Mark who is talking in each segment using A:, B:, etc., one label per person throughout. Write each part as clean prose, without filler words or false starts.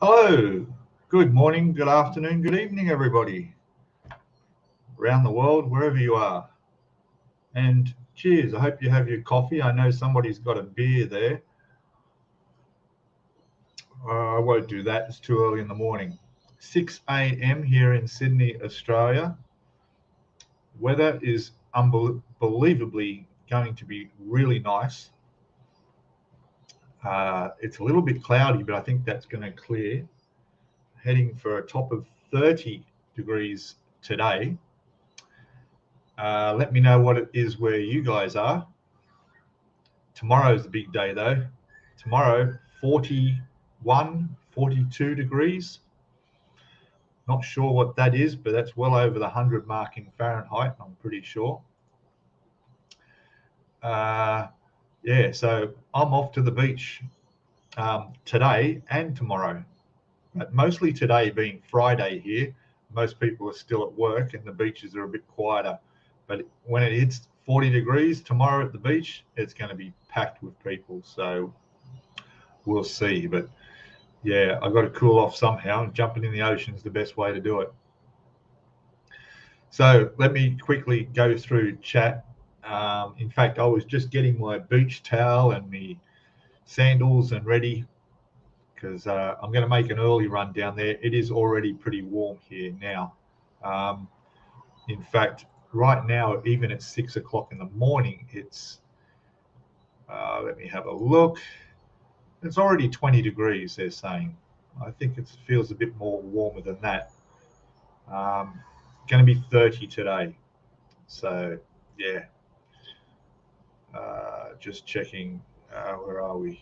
A: Hello, good morning, good afternoon, good evening, everybody around the world, wherever you are. And cheers, I hope you have your coffee. I know somebody's got a beer there. I won't do that, it's too early in the morning. 6 a.m. here in Sydney, Australia. Weather is unbelievably going to be really nice. It's a little bit cloudy, but I think that's going to clear. Heading for a top of 30 degrees today. Let me know what it is where you guys are. Tomorrow's the big day though. Tomorrow, 41, 42 degrees. Not sure what that is, but that's well over the 100 mark in Fahrenheit, I'm pretty sure. Yeah, so I'm off to the beach today and tomorrow. But mostly today being Friday here. Most people are still at work and the beaches are a bit quieter. But when it hits 40 degrees tomorrow at the beach, it's going to be packed with people. So we'll see. But yeah, I've got to cool off somehow, and jumping in the ocean is the best way to do it. So let me quickly go through chat. In fact, I was just getting my beach towel and my sandals and ready because I'm going to make an early run down there. It is already pretty warm here now. In fact, right now, even at 6 o'clock in the morning, it's, let me have a look. It's already 20 degrees, they're saying. I think it feels a bit more warmer than that. Going to be 30 today. So, yeah. Just checking, where are we?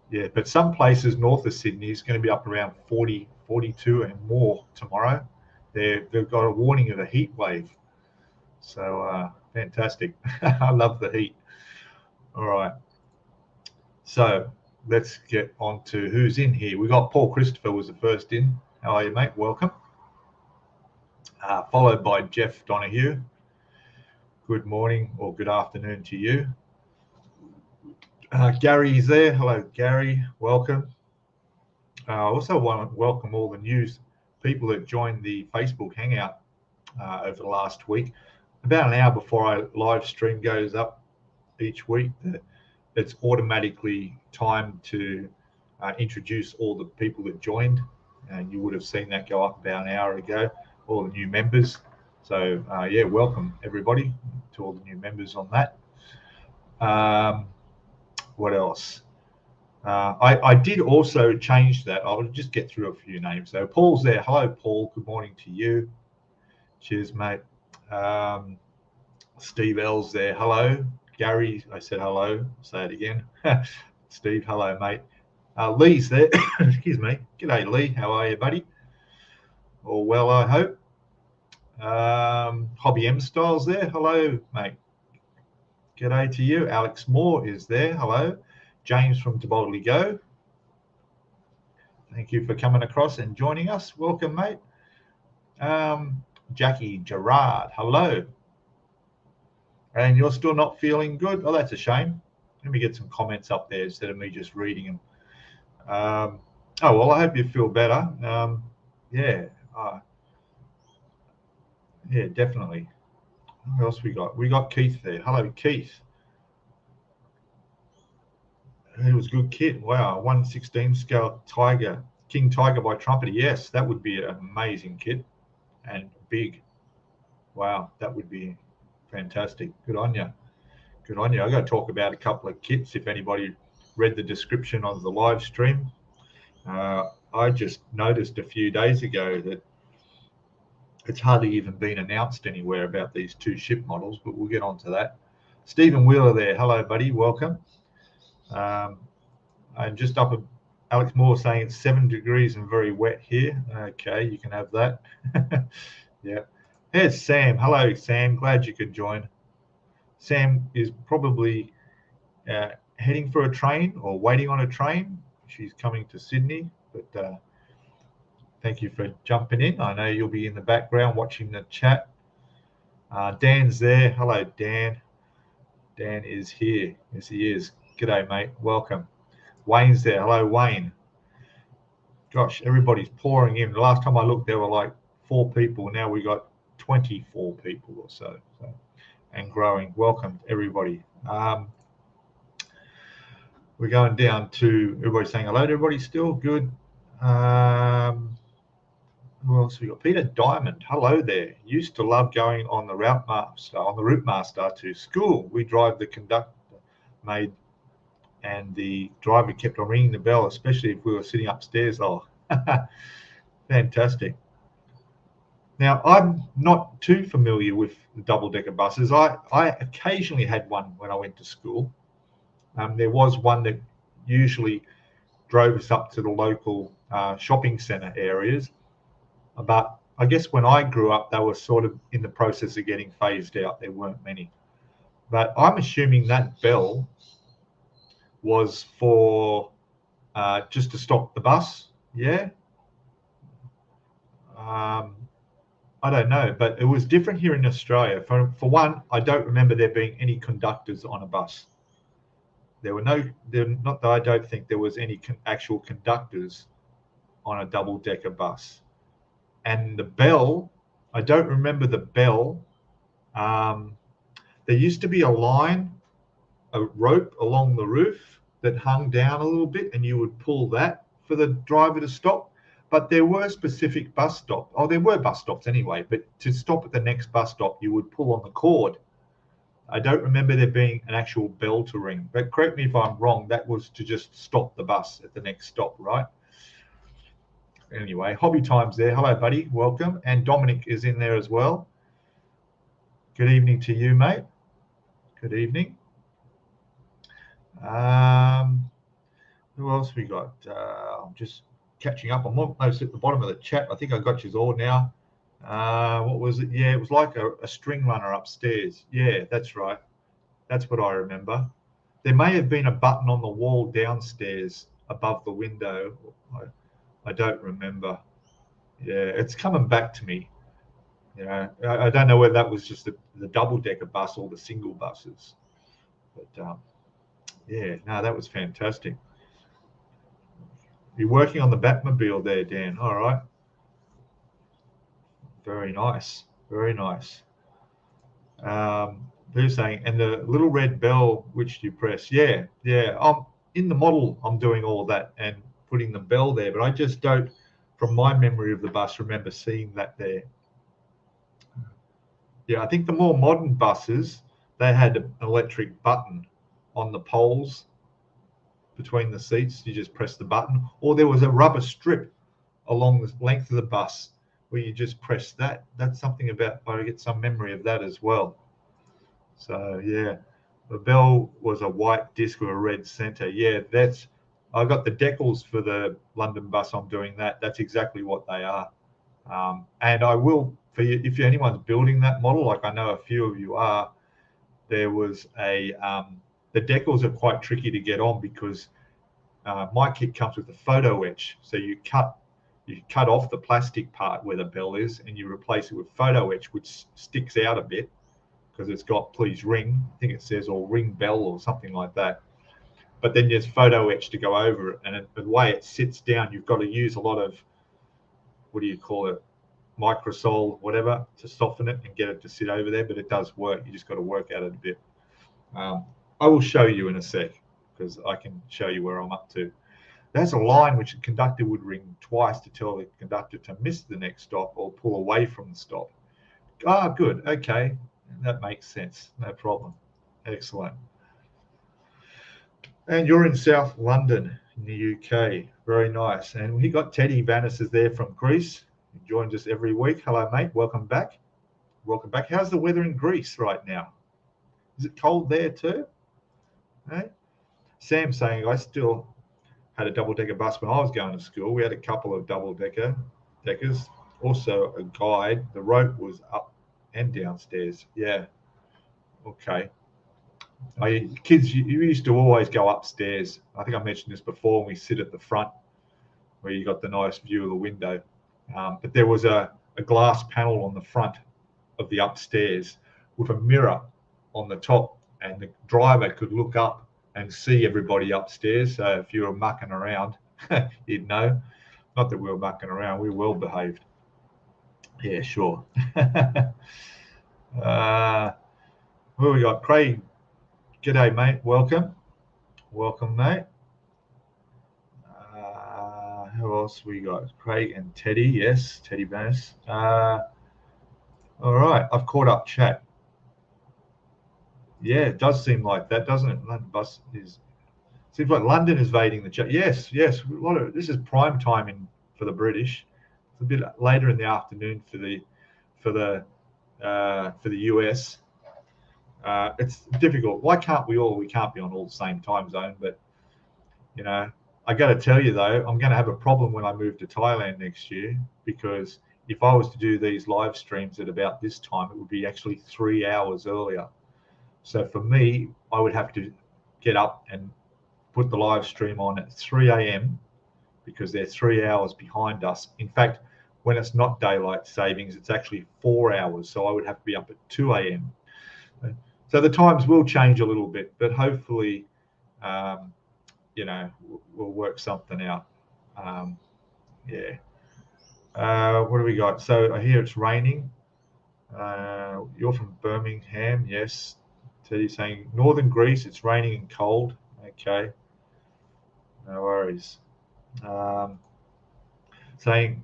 A: Yeah, but some places north of Sydney is going to be up around 40, 42 and more tomorrow. They've got a warning of a heat wave. So fantastic. I love the heat. All right. So let's get on to who's in here. We got Paul Christopher was the first in. How are you, mate? Welcome. Followed by Jeff Donahue. Good morning or good afternoon to you. Gary's there. Hello, Gary. Welcome. I also want to welcome all the new people that joined the Facebook Hangout over the last week. About an hour before our live stream goes up each week, it's automatically timed to introduce all the people that joined. And you would have seen that go up about an hour ago, all the new members. So, yeah, welcome everybody to all the new members on that. What else? I did also change that. I'll just get through a few names. So Paul's there. Hello, Paul. Good morning to you. Cheers, mate. Steve L's there. Hello. Gary, I said hello. I'll say it again. Steve, hello, mate. Lee's there. Excuse me. G'day, Lee. How are you, buddy? All well, I hope. Hobby M Styles there. Hello, mate. G'day to you. Alex Moore is there. Hello. James from To Boldly Go. Thank you for coming across and joining us. Welcome, mate. Jackie Gerard. Hello. And you're still not feeling good? Oh, that's a shame. Let me get some comments up there instead of me just reading them. Oh, well, I hope you feel better. Yeah. Yeah, definitely. What else we got? We got Keith there. Hello, Keith. It was a good kit. Wow, 116 scale Tiger, King Tiger by Trumpeter. Yes, that would be an amazing kit and big. Wow, that would be fantastic. Good on you. Good on you. I got to talk about a couple of kits. If anybody read the description of the live stream, I just noticed a few days ago that it's hardly even been announced anywhere about these two ship models, but we'll get on to that. Stephen Wheeler there. Hello, buddy. Welcome. I'm just up at Alex Moore saying it's 7 degrees and very wet here. Okay, you can have that. Yeah. Here's Sam. Hello, Sam. Glad you could join. Sam is probably heading for a train or waiting on a train. She's coming to Sydney, but thank you for jumping in. I know you'll be in the background watching the chat. Dan's there. Hello, Dan. Dan is here. Yes, he is. G'day, mate. Welcome. Wayne's there. Hello, Wayne. Gosh, everybody's pouring in. The last time I looked, there were like 4 people. Now we got 24 people or so, and growing. Welcome, everybody. We're going down to everybody saying hello to everybody. Still good. Who else we got? Peter Diamond. Hello there. Used to love going on the Route Master to school. We drive the conductor made, and the driver kept on ringing the bell, especially if we were sitting upstairs. Oh, fantastic. Now, I'm not too familiar with double-decker buses. I occasionally had one when I went to school. There was one that usually drove us up to the local shopping centre areas. But I guess when I grew up, they were sort of in the process of getting phased out. There weren't many. But I'm assuming that bell was for just to stop the bus. Yeah. I don't know, but it was different here in Australia. For one, I don't remember there being any conductors on a bus. Not that I don't think there was any actual conductors on a double-decker bus. And the bell, I don't remember the bell. There used to be a rope along the roof that hung down a little bit, and you would pull that for the driver to stop. But there were specific bus stops. Oh, there were bus stops anyway, but to stop at the next bus stop, you would pull on the cord. I don't remember there being an actual bell to ring, but correct me if I'm wrong, that was to just stop the bus at the next stop, right? Anyway, Hobby Time's there. Hello, buddy. Welcome. And Dominic is in there as well. Good evening to you, mate. Good evening. Who else we got? I'm just catching up. I'm almost at the bottom of the chat. I think I got you all now. What was it? Yeah, it was like a string runner upstairs. Yeah, that's right. That's what I remember. There may have been a button on the wall downstairs above the window. I don't remember. Yeah, it's coming back to me. You know, I don't know whether that was just the double-decker bus or the single buses. But yeah, no, that was fantastic. You're working on the Batmobile there, Dan. All right. Very nice. Very nice. They're saying, and the little red bell which you press. Yeah, yeah. In the model, I'm doing all that and putting the bell there, but I just don't, from my memory of the bus, remember seeing that there. Yeah, I think the more modern buses, they had an electric button on the poles between the seats. You just press the button, or there was a rubber strip along the length of the bus where you just press that. That's something about, I get some memory of that as well. So yeah, the bell was a white disc with a red center. Yeah, I got the decals for the London bus. I'm doing that. That's exactly what they are. And I will, for you, if anyone's building that model, like I know a few of you are, there was the decals are quite tricky to get on because my kit comes with a photo etch. So you cut off the plastic part where the bell is and you replace it with photo etch, which sticks out a bit because it's got please ring. I think it says or ring bell or something like that. But then there's photo etch to go over it. And the way it sits down, you've got to use a lot of, what do you call it, microsol, whatever, to soften it and get it to sit over there. But it does work. You just got to work at it a bit. I will show you in a sec because I can show you where I'm up to. There's a line which the conductor would ring twice to tell the conductor to miss the next stop or pull away from the stop. Ah, good. Okay. That makes sense. No problem. Excellent. And you're in South London in the UK. Very nice. And we got Teddy Vanis is there from Greece. He joins us every week. Hello, mate. Welcome back. Welcome back. How's the weather in Greece right now? Is it cold there too? Hey? Sam's saying, I still had a double-decker bus when I was going to school. We had a couple of double-deckers. Also a guide. The rope was up and downstairs. Yeah. Okay. Kids, you used to always go upstairs. I think I mentioned this before. And we sit at the front where you got the nice view of the window. But there was a glass panel on the front of the upstairs with a mirror on the top, and the driver could look up and see everybody upstairs. So if you were mucking around, you'd know. Not that we were mucking around. We were well behaved. Yeah, sure. Who we got? Craig. G'day, mate. Welcome. Welcome, mate. Who else we got? Craig and Teddy. Yes, Teddy Bannis. All right. I've caught up chat. Yeah, it does seem like that, doesn't it? London bus is. Seems like London is invading the chat. Yes, yes. This is prime time for the British. It's a bit later in the afternoon for the US. It's difficult. Why can't we all? We can't be on all the same time zone. But you know, I got to tell you though, I'm going to have a problem when I move to Thailand next year, because if I was to do these live streams at about this time, it would be actually 3 hours earlier. So for me, I would have to get up and put the live stream on at 3 a.m. because they're 3 hours behind us. In fact, when it's not daylight savings, it's actually 4 hours. So I would have to be up at 2 a.m. So the times will change a little bit, but hopefully, we'll work something out. Yeah. What do we got? So I hear it's raining. You're from Birmingham, yes. Teddy's saying northern Greece, it's raining and cold. Okay. No worries. Craig saying,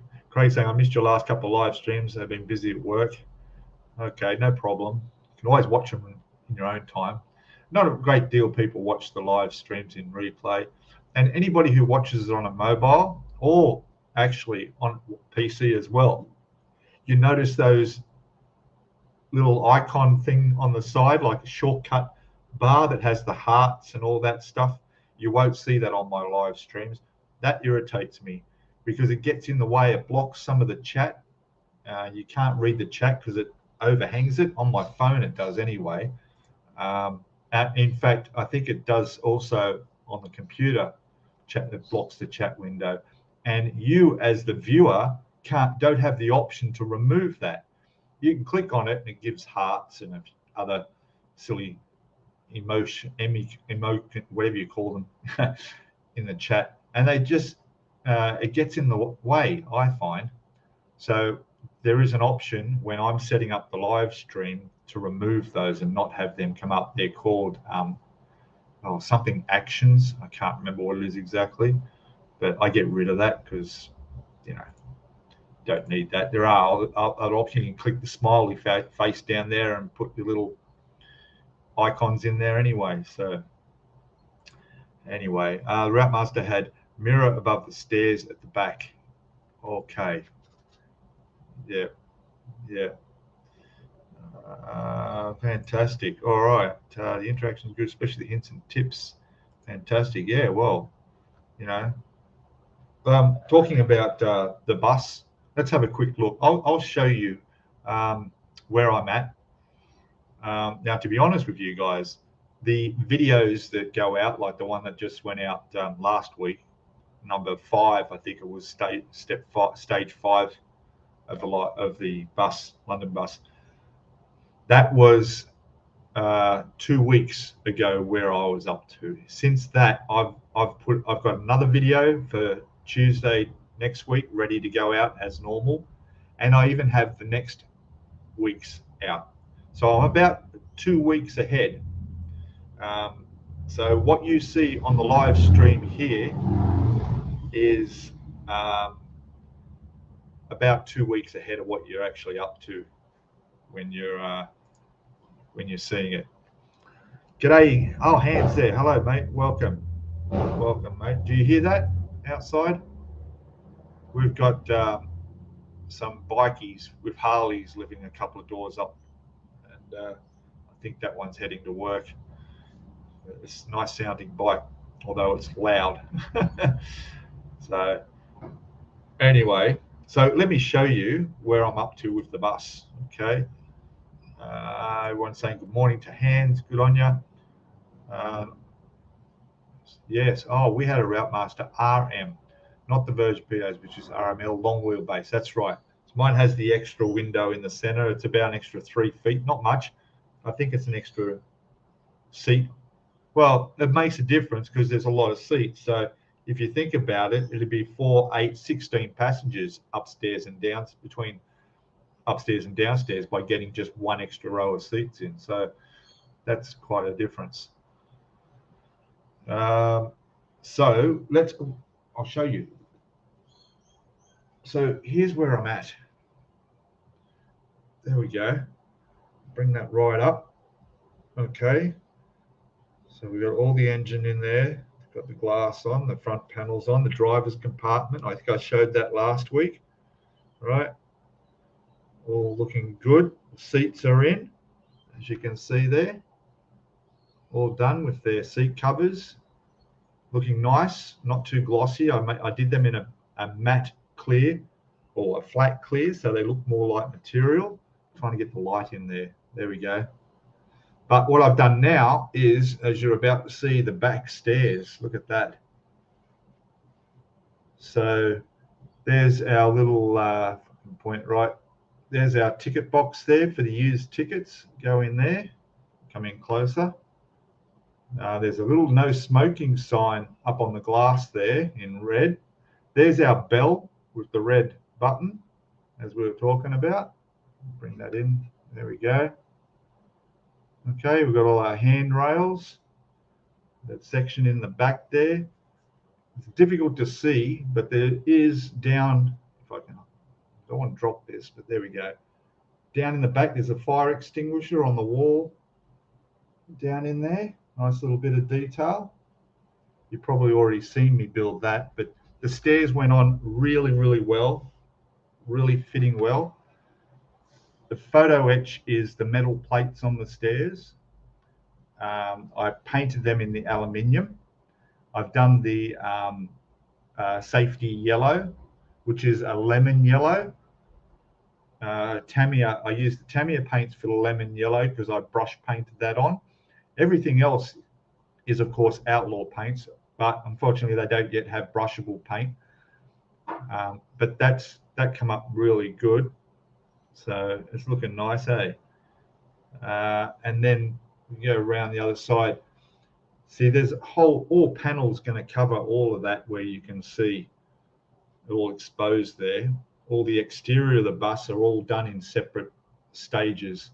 A: I missed your last couple of live streams. I've been busy at work. Okay, no problem. You can always watch them in your own time. Not a great deal of people watch the live streams in replay. And anybody who watches it on a mobile or actually on PC as well, you notice those little icon thing on the side, like a shortcut bar that has the hearts and all that stuff. You won't see that on my live streams. That irritates me because it gets in the way. It blocks some of the chat. You can't read the chat because it overhangs it. On my phone, it does anyway. In fact, I think it does also on the computer. It blocks the chat window, and you, as the viewer, don't have the option to remove that. You can click on it, and it gives hearts and other silly emotion, whatever you call them, in the chat, and they just it gets in the way, I find. So there is an option when I'm setting up the live stream to remove those and not have them come up. They're called something actions. I can't remember what it is exactly, but I get rid of that because don't need that. There are other options. You can click the smiley face down there and put your little icons in there anyway. So anyway, the Route Master had mirror above the stairs at the back. Okay. Yeah. Fantastic. All right. The interaction is good, especially the hints and tips. Fantastic. Yeah. Well, talking about the bus, let's have a quick look. I'll show you where I'm at. Now, to be honest with you guys, the videos that go out, like the one that just went out last week, number 5, I think it was stage 5 of the bus, London bus. That was 2 weeks ago where I was up to. Since that, I've got another video for Tuesday next week ready to go out as normal, and I even have the next week's out. So I'm about 2 weeks ahead. So what you see on the live stream here is about 2 weeks ahead of what you're actually up to when you're seeing it. G'day. Oh, Hans there. Hello, mate. Welcome, mate. Do you hear that outside? We've got some bikies with Harleys living a couple of doors up, and I think that one's heading to work. It's a nice sounding bike, although it's loud. So anyway, so let me show you where I'm up to with the bus. Okay. Everyone's saying good morning to Hans. Good on you. Yes. Oh, we had a Route Master RM, not the Verge POs, which is RML long wheelbase. That's right. So mine has the extra window in the center. It's about an extra 3 feet. Not much. I think it's an extra seat. Well, it makes a difference because there's a lot of seats. So if you think about it, it'd be 4, 8, 16 passengers upstairs and down, between upstairs and downstairs, by getting just one extra row of seats in. So that's quite a difference. So I'll show you. So here's where I'm at. There we go. Bring that right up. Okay. So we've got all the engine in there. Got the glass on, the front panels on, the driver's compartment. I think I showed that last week. Right. All looking good. The seats are in, as you can see there. All done with their seat covers. Looking nice, not too glossy. I did them in a matte clear or a flat clear, so they look more like material. Trying to get the light in there. There we go. But what I've done now is, as you're about to see, the back stairs. Look at that. So there's our little point, right? There's our ticket box there for the used tickets. Go in there. Come in closer. There's a little no smoking sign up on the glass there in red. There's our bell with the red button, as we were talking about. Bring that in. There we go. Okay, we've got all our handrails. That section in the back there. It's difficult to see, but there is down, if I can, I don't want to drop this, but there we go. Down in the back, there's a fire extinguisher on the wall down in there. Nice little bit of detail. You've probably already seen me build that, but the stairs went on really, really well, really fitting well. The photo etch is the metal plates on the stairs. I painted them in the aluminium. I've done the safety yellow, which is a lemon yellow. Tamiya, I used the Tamiya paints for the lemon yellow because I brush painted that on. Everything else is, of course, outlaw paints, but unfortunately they don't yet have brushable paint. But that come up really good. So it's looking nice, eh? And then you go around the other side. See, there's all panels going to cover all of that, where you can see it all exposed there. All the exterior of the bus are all done in separate stages,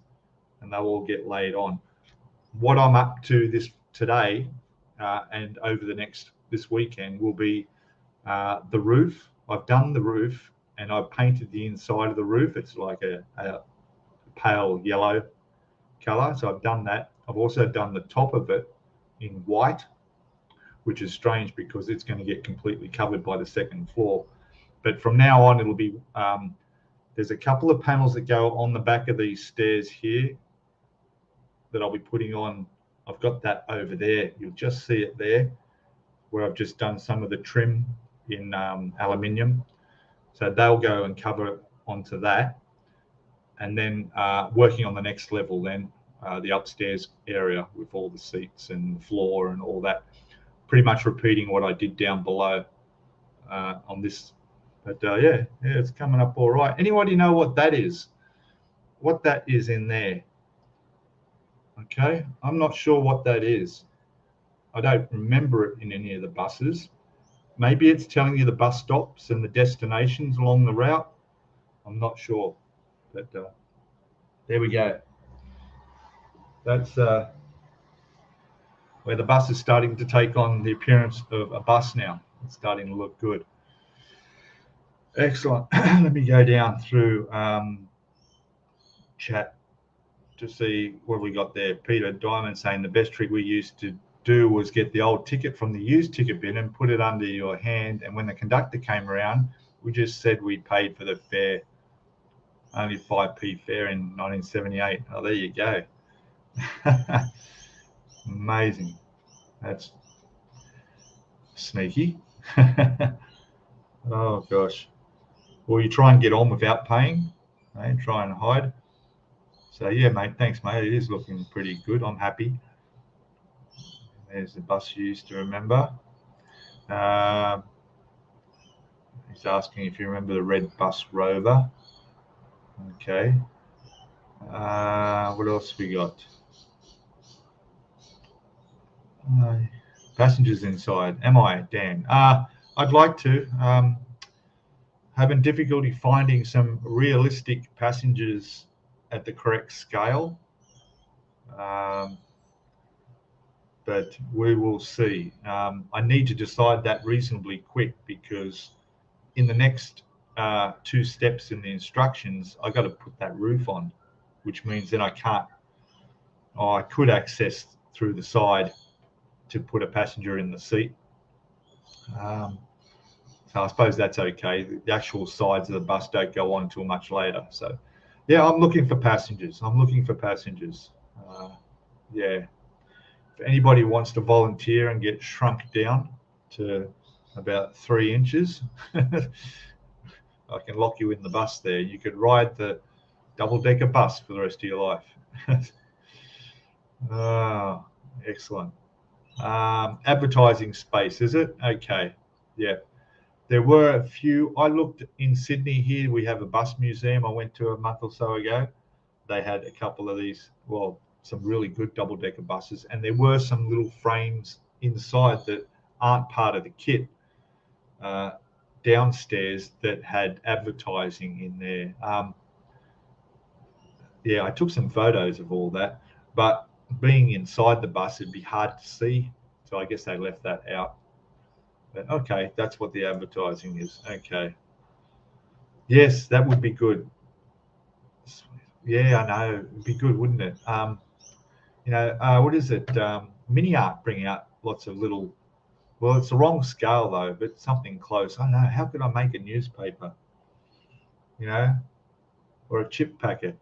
A: and they'll all get laid on. What I'm up to today and over this weekend will be the roof. I've done the roof, and I've painted the inside of the roof. It's like a pale yellow color, so I've done that. I've also done the top of it in white, which is strange because it's going to get completely covered by the second floor. But from now on, it'll be there's a couple of panels that go on the back of these stairs here that I'll be putting on. I've got that over there. You'll just see it there, where I've just done some of the trim in aluminium. So they'll go and cover onto that. And then working on the next level, then the upstairs area with all the seats and the floor and all that. Pretty much repeating what I did down below on this. But yeah, it's coming up all right. Anybody know what that is? What that is in there? Okay, I'm not sure what that is. I don't remember it in any of the buses. Maybe it's telling you the bus stops and the destinations along the route. I'm not sure. But there we go. That's where the bus is starting to take on the appearance of a bus now. It's starting to look good. Excellent. Let me go down through chat to see what we got there. Peter Diamond saying the best trick we used to do was get the old ticket from the used ticket bin and put it under your hand, and when the conductor came around, we just said we'd paid for the fare. Only 5p fare in 1978. Oh, there you go. Amazing. That's sneaky. Oh gosh. Well, you try and get on without paying, and try and hide. So yeah, mate, thanks, mate. It is looking pretty good. I'm happy. There's the bus you used to remember. He's asking if you remember the red bus Rover. Okay. What else we got? Passengers inside. Am I, Dan? I'd like to. Having difficulty finding some realistic passengers at the correct scale. But we will see. I need to decide that reasonably quick, because in the next 2 steps in the instructions, I got to put that roof on, which means then I can't. Oh, I could access through the side to put a passenger in the seat. So I suppose that's okay. The actual sides of the bus don't go on until much later. So, yeah, I'm looking for passengers. Yeah. If anybody wants to volunteer and get shrunk down to about 3 inches, I can lock you in the bus there. You could ride the double-decker bus for the rest of your life. Oh, excellent. Advertising space, is it? Okay. Yeah. There were a few. I looked in Sydney here. We have a bus museum I went to a month or so ago. They had a couple of these, well, some really good double-decker buses, and there were some little frames inside that aren't part of the kit downstairs that had advertising in there. Yeah, I took some photos of all that, but being inside the bus, it'd be hard to see. So I guess they left that out. But okay, that's what the advertising is. Okay. Yes, that would be good. Yeah, I know. It'd be good, wouldn't it? What is it? Mini Art bring out lots of little. Well, it's the wrong scale though, but something close. I don't know. How could I make a newspaper? Or a chip packet?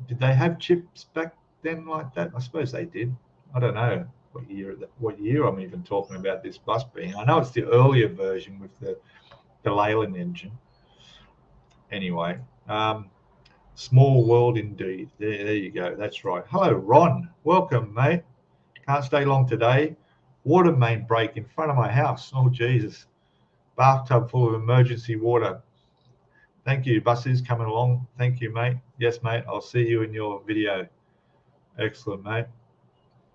A: Did they have chips back then like that? I suppose they did. I don't know what year I'm even talking about this bus being. I know it's the earlier version with the Leyland engine. Anyway, small world indeed. There you go. That's right. Hello, Ron. Welcome, mate. Can't stay long today. Water main break in front of my house. Oh, Jesus. Bathtub full of emergency water. Thank you. Buses coming along. Thank you, mate. Yes, mate. I'll see you in your video. Excellent, mate.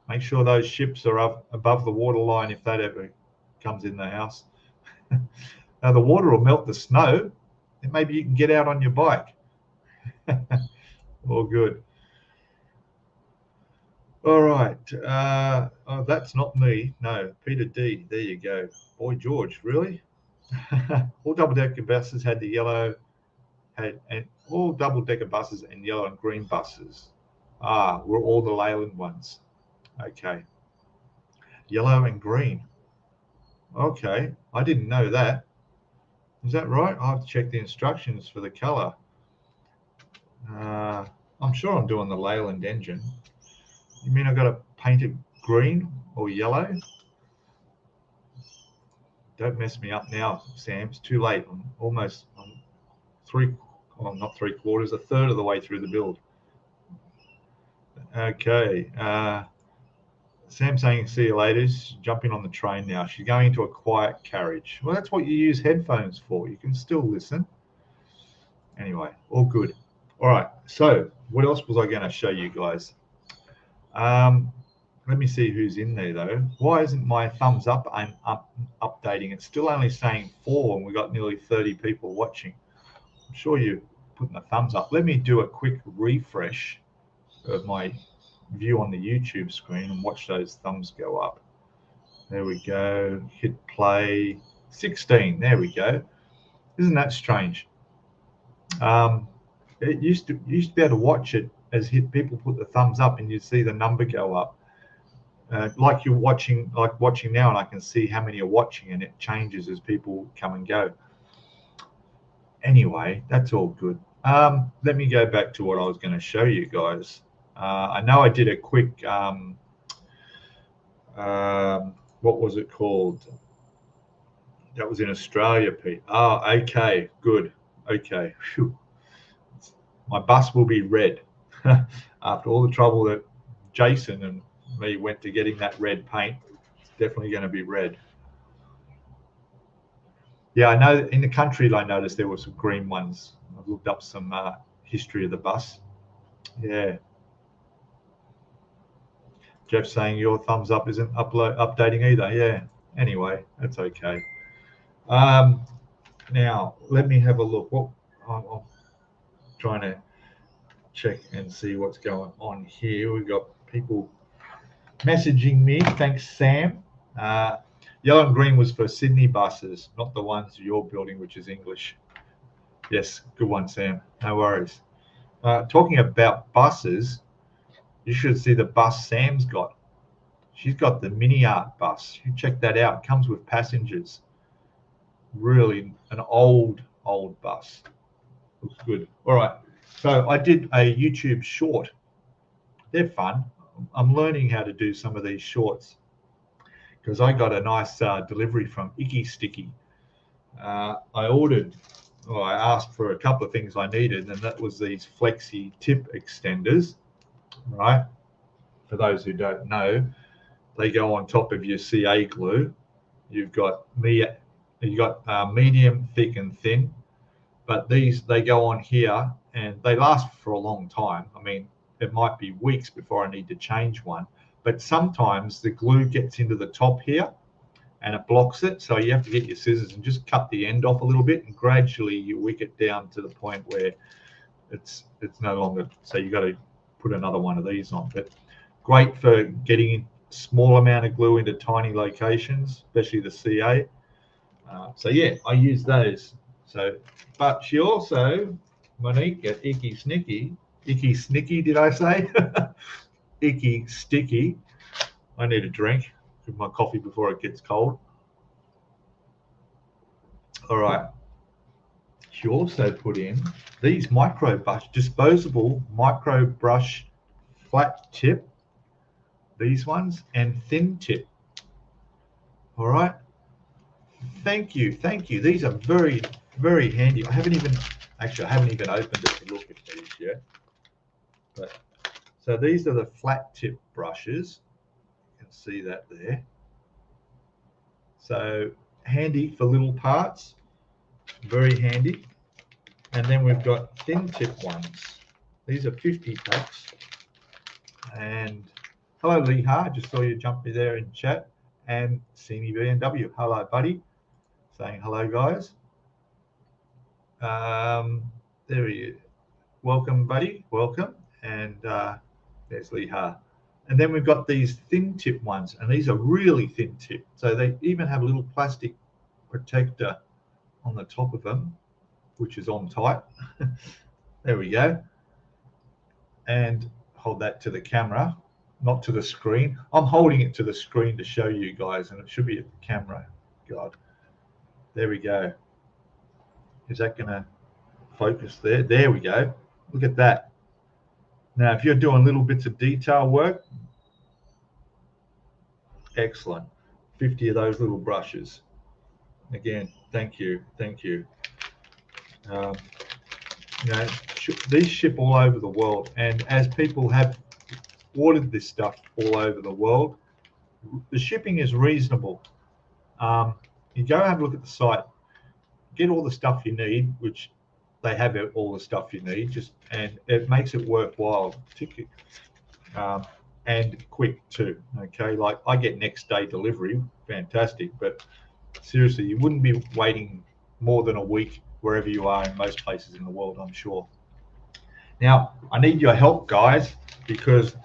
A: Make sure those ships are up above the water line if that ever comes in the house. Now, the water will melt the snow, and maybe you can get out on your bike. All good. All right. Oh, that's not me. No, Peter D. There you go. Boy, George, really? All double-decker buses had the yellow, and all double-decker buses and yellow and green buses. Were all the Leyland ones. Okay. Yellow and green. Okay. I didn't know that. Is that right? I'll have to check the instructions for the color. I'm sure I'm doing the Leyland engine. You mean I've got to paint it green or yellow? Don't mess me up now, Sam. It's too late. I'm almost not 3/4, a third of the way through the build. Okay. Sam's saying, see you later. She's jumping on the train now. She's going into a quiet carriage. Well, that's what you use headphones for. You can still listen. Anyway, all good. All right. So what else was I going to show you guys? Let me see who's in there, though. Why isn't my thumbs up? I'm updating. It's still only saying 4, and we've got nearly 30 people watching. I'm sure you're putting a thumbs up. Let me do a quick refresh of my view on the YouTube screen and watch those thumbs go up. There we go. Hit play. 16. There we go. Isn't that strange? It used to be able to watch it as people put the thumbs up, and you see the number go up. Like you're watching now, and I can see how many are watching, and it changes as people come and go. Anyway, that's all good. Let me go back to what I was going to show you guys. I know I did a quick, what was it called? That was in Australia, Pete. Okay, good. Okay. Whew. My bus will be red after all the trouble that Jason and me went to getting that red paint. It's definitely going to be red. Yeah, I know in the country I noticed there were some green ones. I've looked up some history of the bus. Yeah. Jeff saying your thumbs up isn't updating either. Yeah. Anyway, that's okay. Now let me have a look. What I'm trying to check and see what's going on here. We've got people messaging me. Thanks, Sam. Yellow and green was for Sydney buses, not the ones you're building, which is English. Yes, good one, Sam. No worries. Talking about buses, you should see the bus Sam's got. She's got the mini art bus. You check that out. It comes with passengers. Really an old bus. Looks good. All right. So I did a YouTube short. They're fun. I'm learning how to do some of these shorts because I got a nice delivery from Icky Sticky. I asked for a couple of things I needed, and that was these flexi tip extenders, right? For those who don't know, they go on top of your CA glue. You've got medium, thick, and thin, but they go on here and they last for a long time. I mean, it might be weeks before I need to change one, but sometimes the glue gets into the top here and it blocks it. So you have to get your scissors and just cut the end off a little bit, and gradually you wick it down to the point where it's no longer. So you got to put another one of these on. But great for getting a small amount of glue into tiny locations, especially the CA. So yeah, I use those. So, but she also, Monique at Icky Snicky, did I say? Icky Sticky. I need a drink with my coffee before it gets cold. All right. She also put in these disposable micro brush flat tip, these ones, and thin tip. All right. Thank you. These are very, very handy. I haven't even opened it to look at these yet. But so these are the flat tip brushes. You can see that there. So handy for little parts, very handy. And then we've got thin tip ones. These are 50 packs. And hello, Leha. Just saw you jump me there in chat. And Simi BMW. Hello, buddy. Saying hello, guys. There he is. Welcome, buddy. Welcome. And there's Leha. And then we've got these thin tip ones, and these are really thin tip. So they even have a little plastic protector on the top of them, which is on tight. There we go. And hold that to the camera, not to the screen. I'm holding it to the screen to show you guys, and it should be at the camera. God. There we go. Is that going to focus there? There we go. Look at that. Now, if you're doing little bits of detail work, excellent. 50 of those little brushes. Again, thank you. These ship all over the world, and as people have ordered this stuff all over the world, the shipping is reasonable. You go have a look at the site, get all the stuff you need, which they have all the stuff you need, and it makes it worthwhile, and quick too. Okay, like I get next day delivery, fantastic, but seriously, you wouldn't be waiting more than a week wherever you are in most places in the world, I'm sure. Now, I need your help, guys, because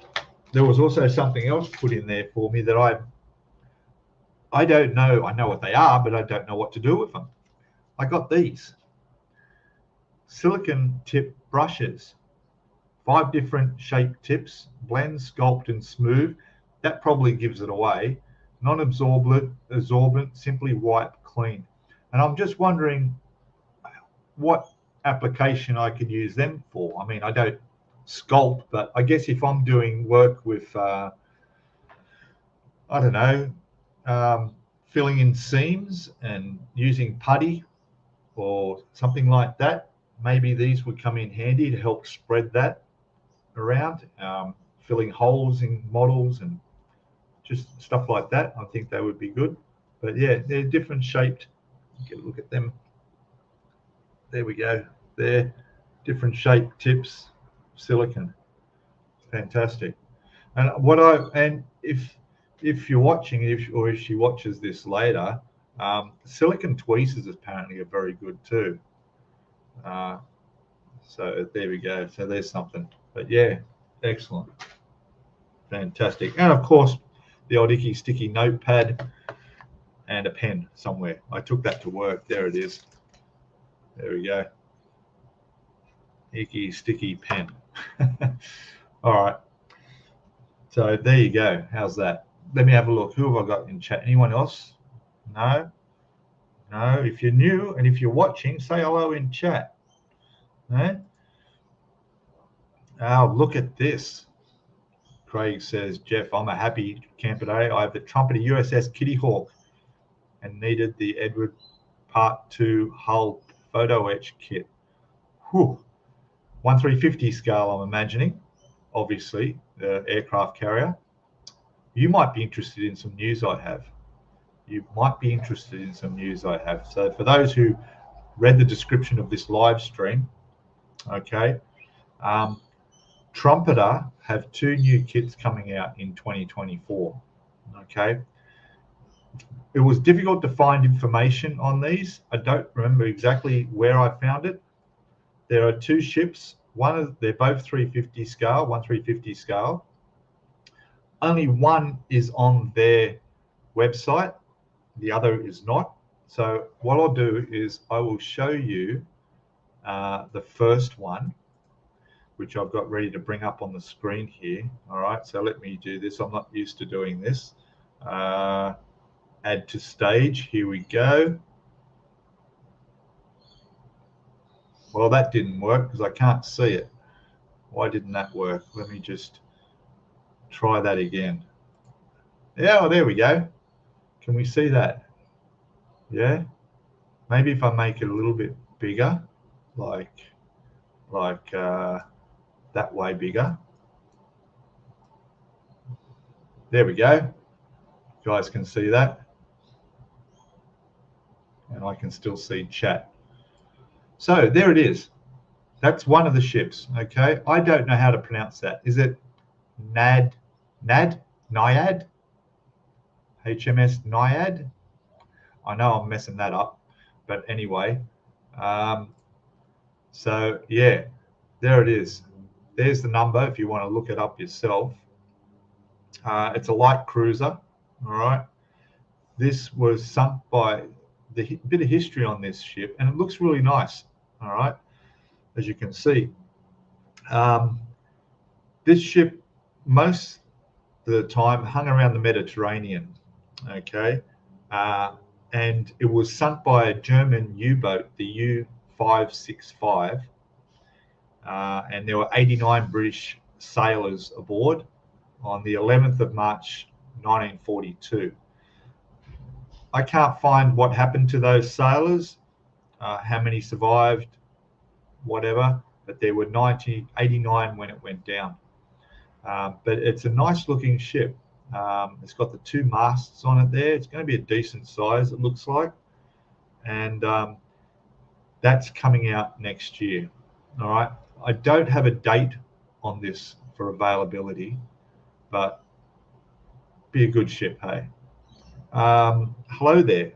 A: there was also something else put in there for me that I don't know. I know what they are, but I don't know what to do with them. I got these silicone tip brushes, 5 different shape tips, blend, sculpt, and smooth. That probably gives it away. Non-absorbent, simply wipe clean. And I'm just wondering what application I could use them for. I mean, I don't sculpt, but I guess if I'm doing work with, I don't know, filling in seams and using putty or something like that, maybe these would come in handy to help spread that around, filling holes in models and just stuff like that. I think they would be good. But yeah, they're different shaped. Get a look at them. There we go. They're different shaped tips, silicone. Fantastic. And if you're watching, or if she watches this later, silicon tweezers apparently are very good too. So there we go. So there's something. But yeah, excellent, fantastic. And of course, the old icky sticky notepad and a pen somewhere. I took that to work. There it is. There we go. Icky sticky pen. All right. So there you go. How's that? Let me have a look. Who have I got in chat? Anyone else? No? No? If you're new and if you're watching, say hello in chat. No? Oh, look at this. Craig says, Jeff, I'm a happy camper today. I have the Trumpeter USS Kitty Hawk and needed the Edward Part 2 hull photo etch kit. Whew. 1/350 scale, I'm imagining. Obviously, the aircraft carrier. You might be interested in some news I have. So for those who read the description of this live stream, okay, Trumpeter have 2 new kits coming out in 2024. Okay, it was difficult to find information on these. I don't remember exactly where I found it. There are 2 ships. They're both 350 scale, 1/350 scale. Only one is on their website, the other is not. So what I'll do is I will show you the first one, which I've got ready to bring up on the screen here. All right, so let me do this. I'm not used to doing this. Add to stage. Here we go. Well, that didn't work because I can't see it. Why didn't that work? Let me just try that again. Yeah, well, there we go. Can we see that? Yeah. Maybe if I make it a little bit bigger, like that way bigger. There we go. You guys can see that. And I can still see chat. So there it is. That's one of the ships, okay? I don't know how to pronounce that. Is it Naiad? HMS Naiad? I know I'm messing that up, but anyway. So yeah, there it is. There's the number if you want to look it up yourself. It's a light cruiser, all right? This was sunk by the bit of history on this ship, and it looks really nice, all right, as you can see. This ship, most of the time, hung around the Mediterranean, okay? And it was sunk by a German U-boat, the U-565, and there were 89 British sailors aboard on the 11th of March, 1942. I can't find what happened to those sailors, how many survived, whatever, but there were 89 when it went down. But it's a nice looking ship. It's got the 2 masts on it there. It's going to be a decent size, it looks like. And that's coming out next year. All right. I don't have a date on this for availability, but be a good ship, hey. Hello there,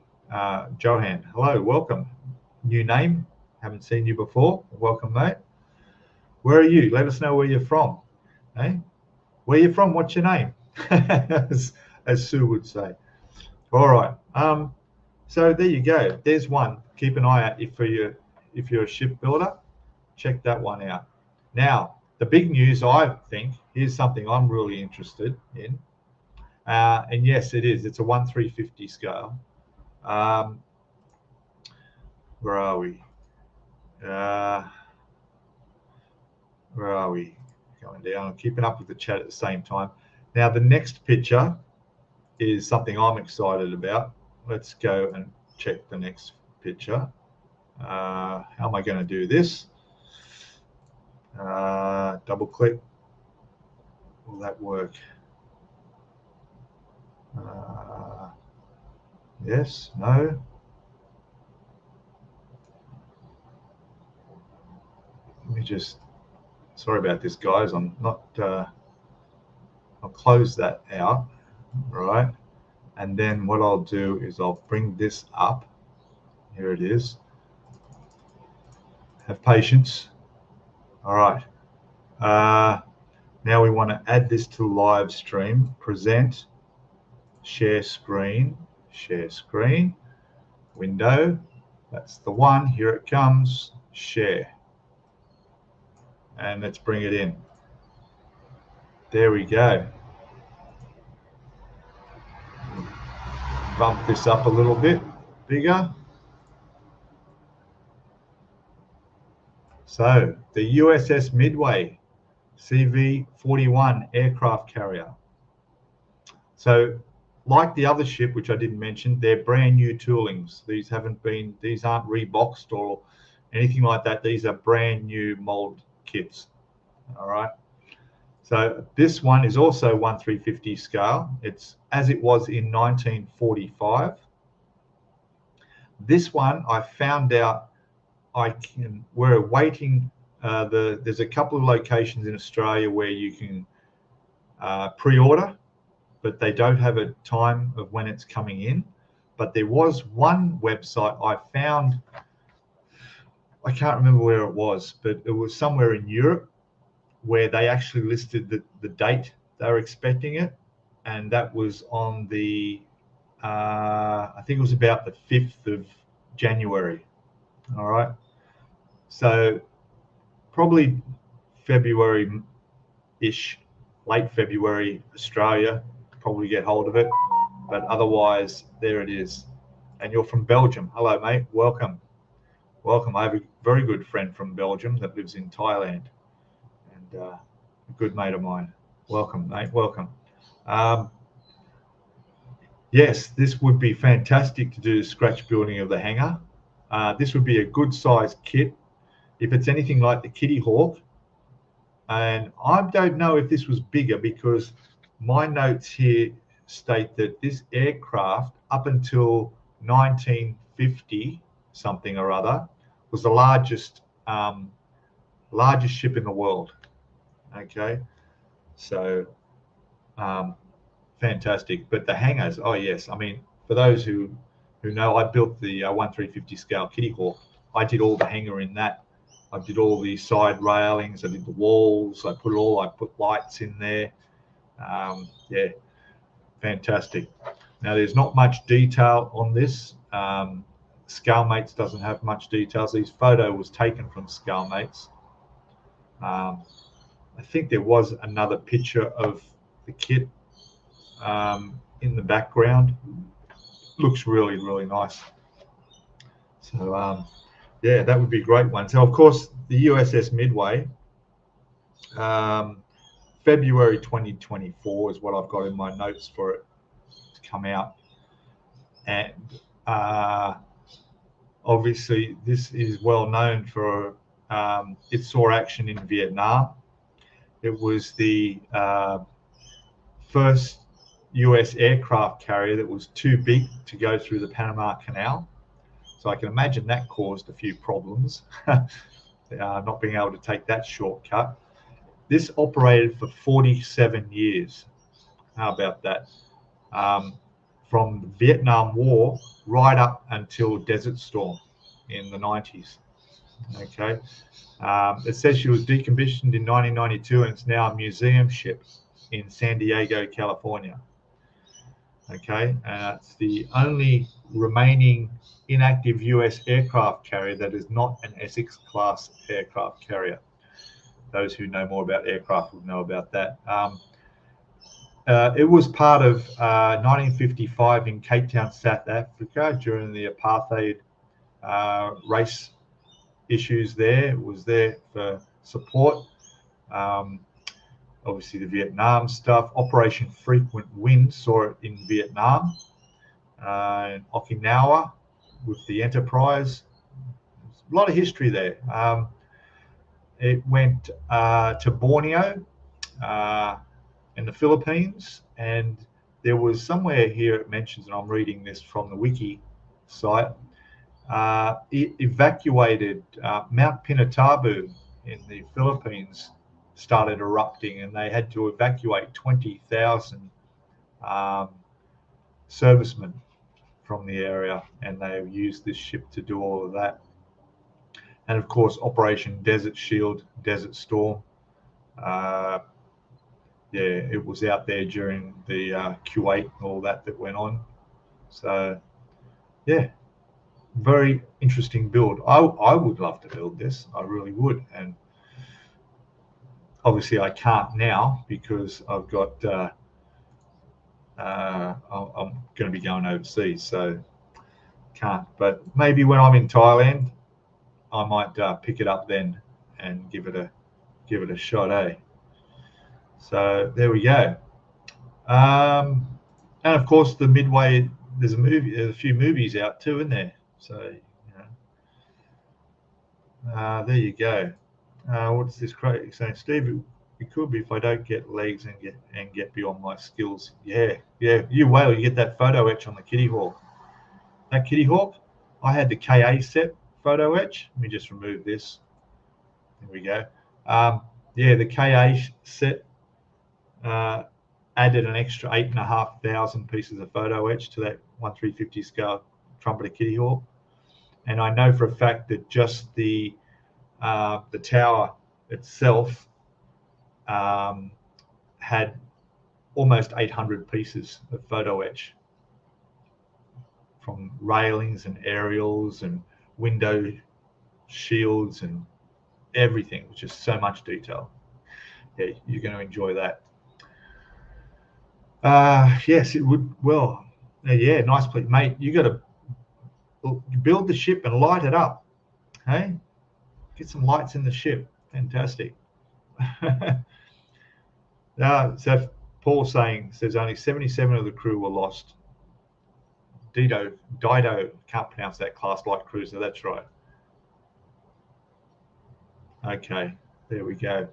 A: Johan. Hello, welcome. New name, haven't seen you before. Welcome, mate. Where are you? Let us know where you're from. Hey, where you from? What's your name? as Sue would say. All right. So there you go. There's one. Keep an eye out if you're a shipbuilder. Check that one out. Now, the big news, I think, here's something I'm really interested in. And yes, it is. It's a 1/350 scale. Where are we? Where are we? Going down. I'm keeping up with the chat at the same time. Now, the next picture is something I'm excited about. Let's go and check the next picture. How am I going to do this? Double click. Will that work? Yes, no. Let me just, sorry about this, guys. I'm not, I'll close that out, right? And then what I'll do is I'll bring this up. Here it is. Have patience. All right. Now we want to add this to live stream. Present, share screen, window. That's the one. Here it comes. Share. And let's bring it in. There we go. Bump this up a little bit bigger. So the USS Midway CV-41 aircraft carrier. So like the other ship, which I didn't mention, they're brand new toolings. These aren't reboxed or anything like that. These are brand new mold kits. All right. So this one is also 1/350 scale. It's as it was in 1945. This one I found out we're awaiting there's a couple of locations in Australia where you can pre-order, but they don't have a time of when it's coming in. But there was one website I found, I can't remember where it was, but it was somewhere in Europe where they actually listed the date they were expecting it. And that was on the, I think it was about the 5th of January. All right. So probably February-ish, late February, Australia, probably get hold of it. But otherwise, there it is. And you're from Belgium. Hello, mate. Welcome. Welcome. I have a very good friend from Belgium that lives in Thailand. And a good mate of mine. Welcome, mate. Welcome. Yes, this would be fantastic to do the scratch building of the hangar. This would be a good sized kit. If it's anything like the Kitty Hawk, and I don't know if this was bigger because my notes here state that this aircraft up until 1950 something or other was the largest ship in the world. Okay, so fantastic. But the hangars, oh yes, I mean, for those who know, I built the 1/350 scale Kitty Hawk. I did all the hangar in that. I did all the side railings. I did the walls. I put lights in there. Yeah, fantastic. Now there's not much detail on this. Scalemates doesn't have much details. This photo was taken from Scalemates. I think there was another picture of the kit in the background. Looks really, really nice. So yeah, that would be a great one. So of course the USS Midway, February 2024 is what I've got in my notes for it to come out. And obviously this is well known for it saw action in Vietnam. It was the first US aircraft carrier that was too big to go through the Panama Canal. So I can imagine that caused a few problems, not being able to take that shortcut. This operated for 47 years. How about that? From the Vietnam War right up until Desert Storm in the 90s. Okay. It says she was decommissioned in 1992 and it's now a museum ship in San Diego, California. Okay, it's the only remaining inactive US aircraft carrier that is not an Essex class aircraft carrier. Those who know more about aircraft would know about that. It was part of 1955 in Cape Town, South Africa during the apartheid race issues there. It was there for support. Obviously the Vietnam stuff. Operation Frequent Wind saw it in Vietnam, in Okinawa with the Enterprise. A lot of history there. It went to Borneo in the Philippines, and there was somewhere here it mentions, and I'm reading this from the wiki site, it evacuated Mount Pinatubo in the Philippines started erupting, and they had to evacuate 20,000 servicemen from the area, and they used this ship to do all of that. And of course, Operation Desert Shield, Desert Storm. It was out there during the Kuwait and all that went on. So, yeah, very interesting build. I would love to build this. I really would. And obviously I can't now because I've got, I'm going to be going overseas, so can't. But maybe when I'm in Thailand, I might pick it up then and give it a shot, eh? So there we go. And of course, the Midway, there's a few movies out too, isn't there? So, there you go. What's this crate saying, Steve? It could be if I don't get legs and get beyond my skills. Yeah. You whale, you get that photo etch on the Kitty Hawk. That Kitty Hawk, I had the KA set photo etch. Let me just remove this. There we go. The KA set added an extra 8,500 pieces of photo etch to that 1/350 scale Trumpeter Kitty Hawk, and I know for a fact that just the tower itself had almost 800 pieces of photo etch from railings and aerials and window shields and everything, which is so much detail. Yeah, you're going to enjoy that. Yes, it would. Well, yeah, nice place, mate. You got to build the ship and light it up. Hey, get some lights in the ship. Fantastic. So Paul says only 77 of the crew were lost. Dido, can't pronounce that class light cruiser. That's right. Okay, there we go.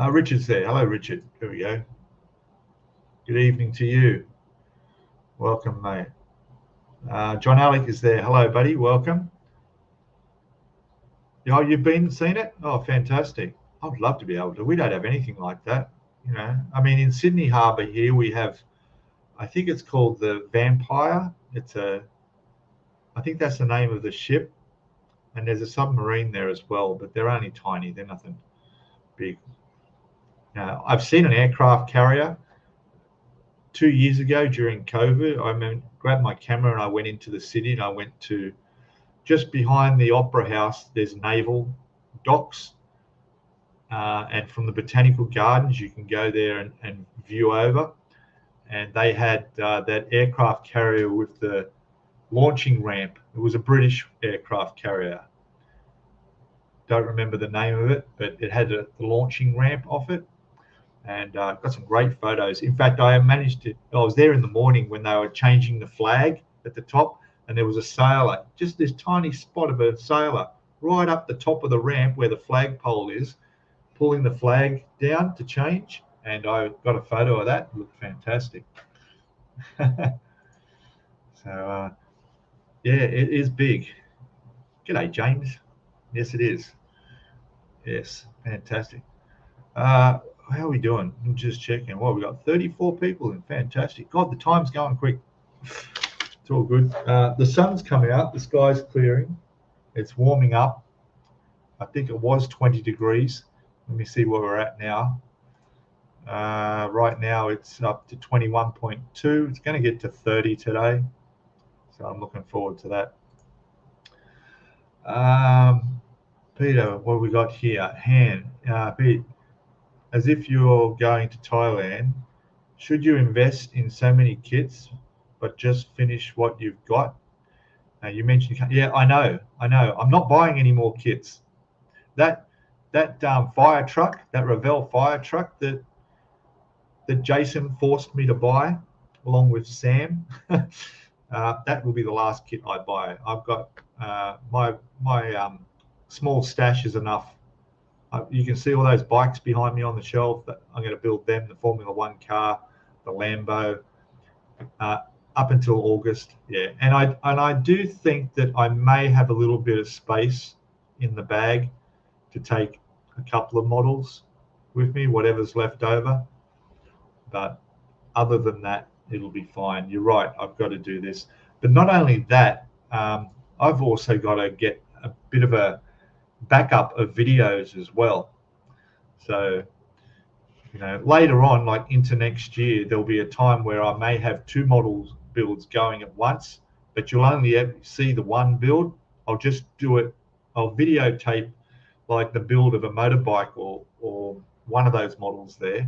A: Richard's there. Hello, Richard. There we go. Good evening to you. Welcome, mate. John Alec is there. Hello, buddy. Welcome. Oh, you've seen it? Oh, fantastic. I'd love to be able to. We don't have anything like that. I mean, in Sydney Harbour here, we have, I think it's called the Vampire. I think that's the name of the ship. And there's a submarine there as well, but they're only tiny. They're nothing big. I've seen an aircraft carrier 2 years ago during COVID. I grabbed my camera and I went into the city, and I went to just behind the Opera House. There's naval docks, and from the Botanical Gardens you can go there and view over. And they had that aircraft carrier with the launching ramp. It was a British aircraft carrier. Don't remember the name of it, but it had the launching ramp off it. And got some great photos. In fact, I was there in the morning when they were changing the flag at the top, and there was a sailor, just this tiny spot of a sailor right up the top of the ramp where the flagpole is, pulling the flag down to change. And I got a photo of that. It looked fantastic. So, yeah, it is big. G'day, James. Yes, it is. Yes, fantastic. How are we doing? I'm just checking. Well, we got 34 people in. Fantastic. God, the time's going quick. It's all good. The sun's come out. The sky's clearing. It's warming up. I think it was 20 degrees. Let me see where we're at now. Right now it's up to 21.2. It's going to get to 30 today. So I'm looking forward to that. Peter, what have we got here? Pete, as if you're going to Thailand, should you invest in so many kits, but just finish what you've got? You mentioned, yeah, I know. I'm not buying any more kits. That fire truck, that Revell fire truck that Jason forced me to buy, along with Sam, that will be the last kit I buy. I've got my small stash is enough. You can see all those bikes behind me on the shelf. That I'm going to build them, the Formula One car, the Lambo, up until August. Yeah, and I do think that I may have a little bit of space in the bag to take a couple of models with me, whatever's left over. But other than that, it'll be fine. You're right, I've got to do this. But not only that, I've also got to get a bit of a backup of videos as well. So, you know, later on, like into next year, there'll be a time where I may have 2 models builds going at once, but you'll only ever see the one build. I'll just do it. I'll videotape like the build of a motorbike or one of those models there,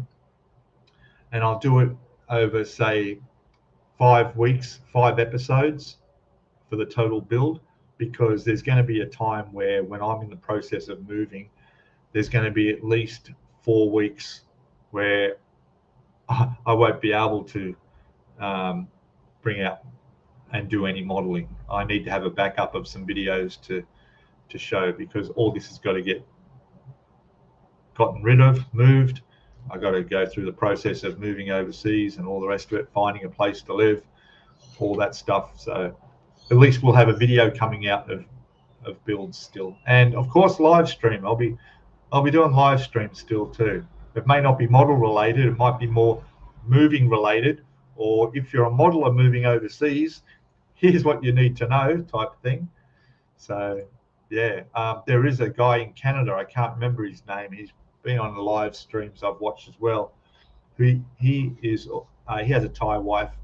A: and I'll do it over, say, 5 weeks, 5 episodes for the total build, because there's going to be a time where when I'm in the process of moving, there's going to be at least 4 weeks where I won't be able to bring out and do any modeling. I need to have a backup of some videos to show, because all this has got to get gotten rid of, moved. I got to go through the process of moving overseas and all the rest of it, finding a place to live, all that stuff. So at least we'll have a video coming out of builds still, and of course live stream. I'll be doing live stream still too. It may not be model related, it might be more moving related, or if you're a modeler moving overseas, here's what you need to know type thing. So yeah, there is a guy in Canada, I can't remember his name, he's been on the live streams I've watched as well. He has a Thai wife,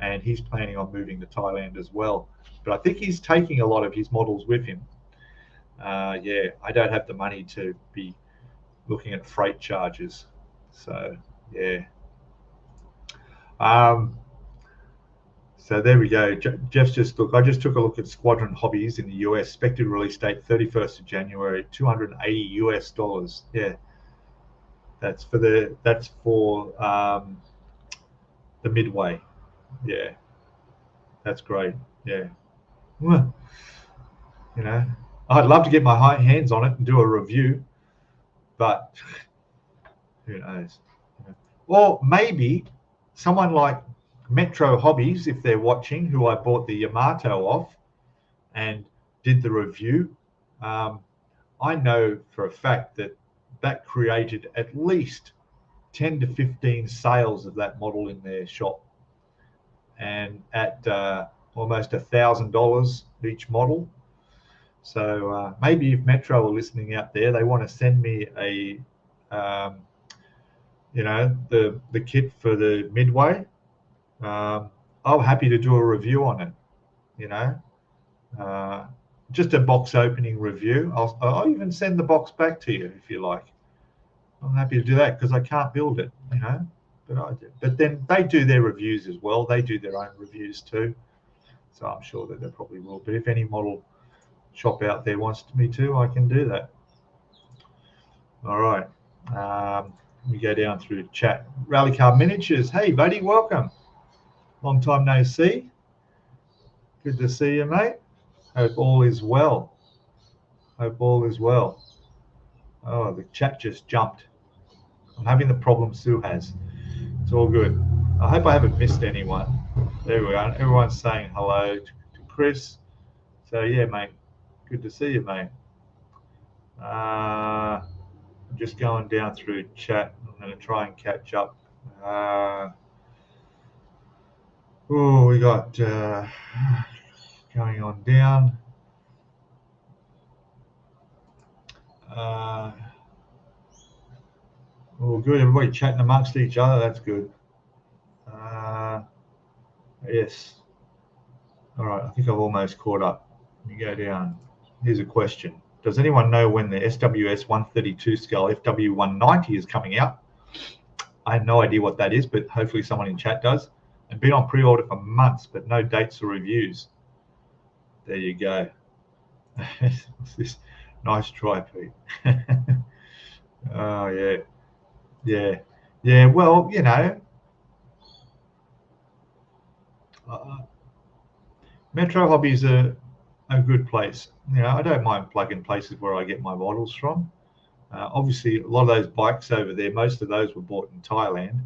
A: and he's planning on moving to Thailand as well. But I think he's taking a lot of his models with him. Yeah, I don't have the money to be looking at freight charges. So yeah. So there we go. Jeff's just I just took a look at Squadron Hobbies in the US. Expected release date 31st of January, $280. Yeah. That's for the Midway. Yeah. That's great. Yeah. Well, you know, I'd love to get my hands on it and do a review, but who knows? Or maybe someone like Metro Hobbies, if they're watching, who I bought the Yamato off and did the review. I know for a fact that created at least 10 to 15 sales of that model in their shop, and at almost $1,000 each model. So maybe if Metro are listening out there, they want to send me a, the kit for the Midway. I'm happy to do a review on it. Just a box opening review. I'll even send the box back to you if you like. I'm happy to do that because I can't build it, But then they do their reviews as well. They do their own reviews too. So I'm sure that they probably will. But if any model shop out there wants me to, I can do that. All right. We go down through chat. Rally Car Miniatures. Hey, buddy, welcome. Long time no see. Good to see you, mate. Hope all is well. Hope all is well. Oh, the chat just jumped. I'm having the problem Sue has. It's all good. I hope I haven't missed anyone. There we are. Everyone's saying hello to Chris. So yeah, mate. Good to see you, mate. I'm just going down through chat. I'm going to try and catch up. We got going on down. Good. Everybody chatting amongst each other. That's good. Yes. All right. I think I've almost caught up. Let me go down. Here's a question. Does anyone know when the SWS 132 scale FW 190 is coming out? I have no idea what that is, but hopefully someone in chat does. And been on pre-order for months, but no dates or reviews. There you go. This nice try, Pete. Oh yeah. Well, Metro Hobbies are a good place. I don't mind plugging places where I get my models from. Obviously, a lot of those bikes over there, most of those were bought in Thailand,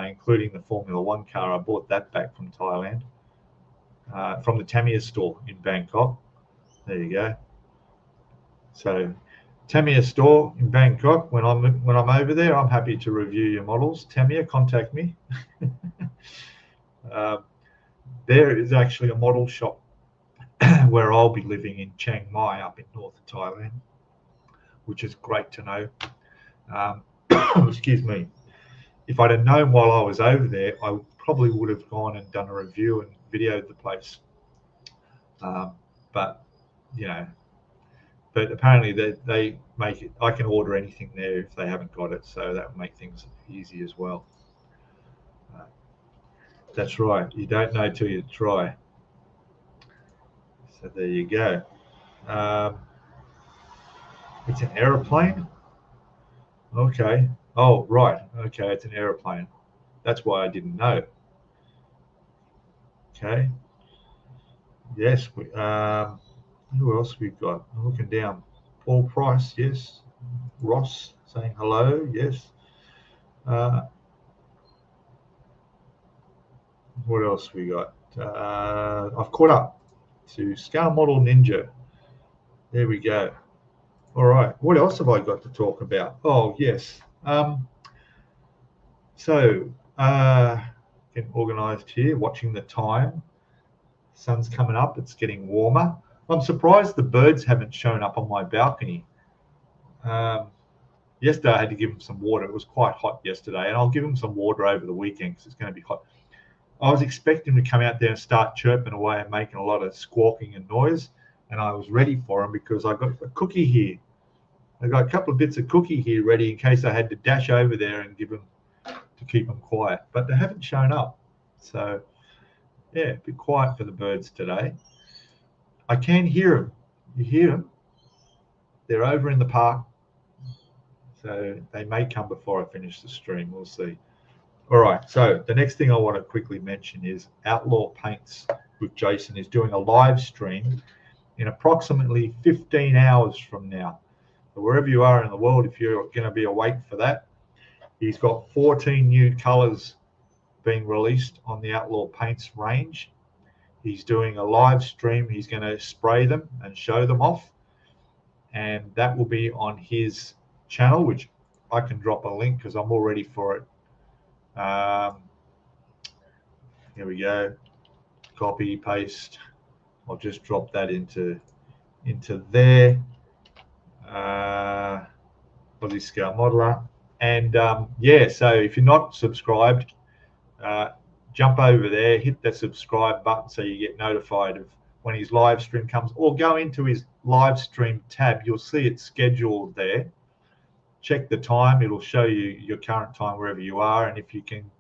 A: including the Formula One car. I bought that back from Thailand, from the Tamiya store in Bangkok. There you go. So Tamiya store in Bangkok. When I'm over there, I'm happy to review your models. Tamiya, contact me. There is actually a model shop where I'll be living in Chiang Mai, up in north of Thailand, which is great to know. Excuse me. If I'd have known while I was over there, I probably would have gone and done a review and videoed the place. But apparently they make it. I can order anything there if they haven't got it, so that would make things easy as well. That's right. You don't know till you try. So there you go. It's an aeroplane. Okay. Oh, right. Okay, it's an aeroplane. That's why I didn't know. Okay. Yes. Who else we've got? I'm looking down. Paul Price. Yes. Ross saying hello. Yes. What else we got? I've caught up to Scale Model Ninja. There we go. All right. What else have I got to talk about? Oh, yes. Getting organised here, watching the time. Sun's coming up. It's getting warmer. I'm surprised the birds haven't shown up on my balcony. Yesterday, I had to give them some water. It was quite hot yesterday, and I'll give them some water over the weekend because it's going to be hot. I was expecting them to come out there and start chirping away and making a lot of squawking and noise, and I was ready for them because I got a cookie here. I got a couple of bits of cookie here ready in case I had to dash over there and give them to keep them quiet, but they haven't shown up. So, yeah, a bit quiet for the birds today. I can hear them. You hear them? They're over in the park, so they may come before I finish the stream. We'll see. All right, so the next thing I want to quickly mention is Outlaw Paints with Jason is doing a live stream in approximately 15 hours from now. So wherever you are in the world, if you're going to be awake for that, he's got 14 new colors being released on the Outlaw Paints range. He's doing a live stream. He's going to spray them and show them off, and that will be on his channel, which I can drop a link because I'm all ready for it. Here we go. Copy, paste. I'll just drop that into there. Aussie Scale Modeler. And yeah, so if you're not subscribed, jump over there, hit the subscribe button so you get notified of when his live stream comes, or go into his live stream tab. You'll see it scheduled there. Check the time. It'll show you your current time wherever you are, and if you can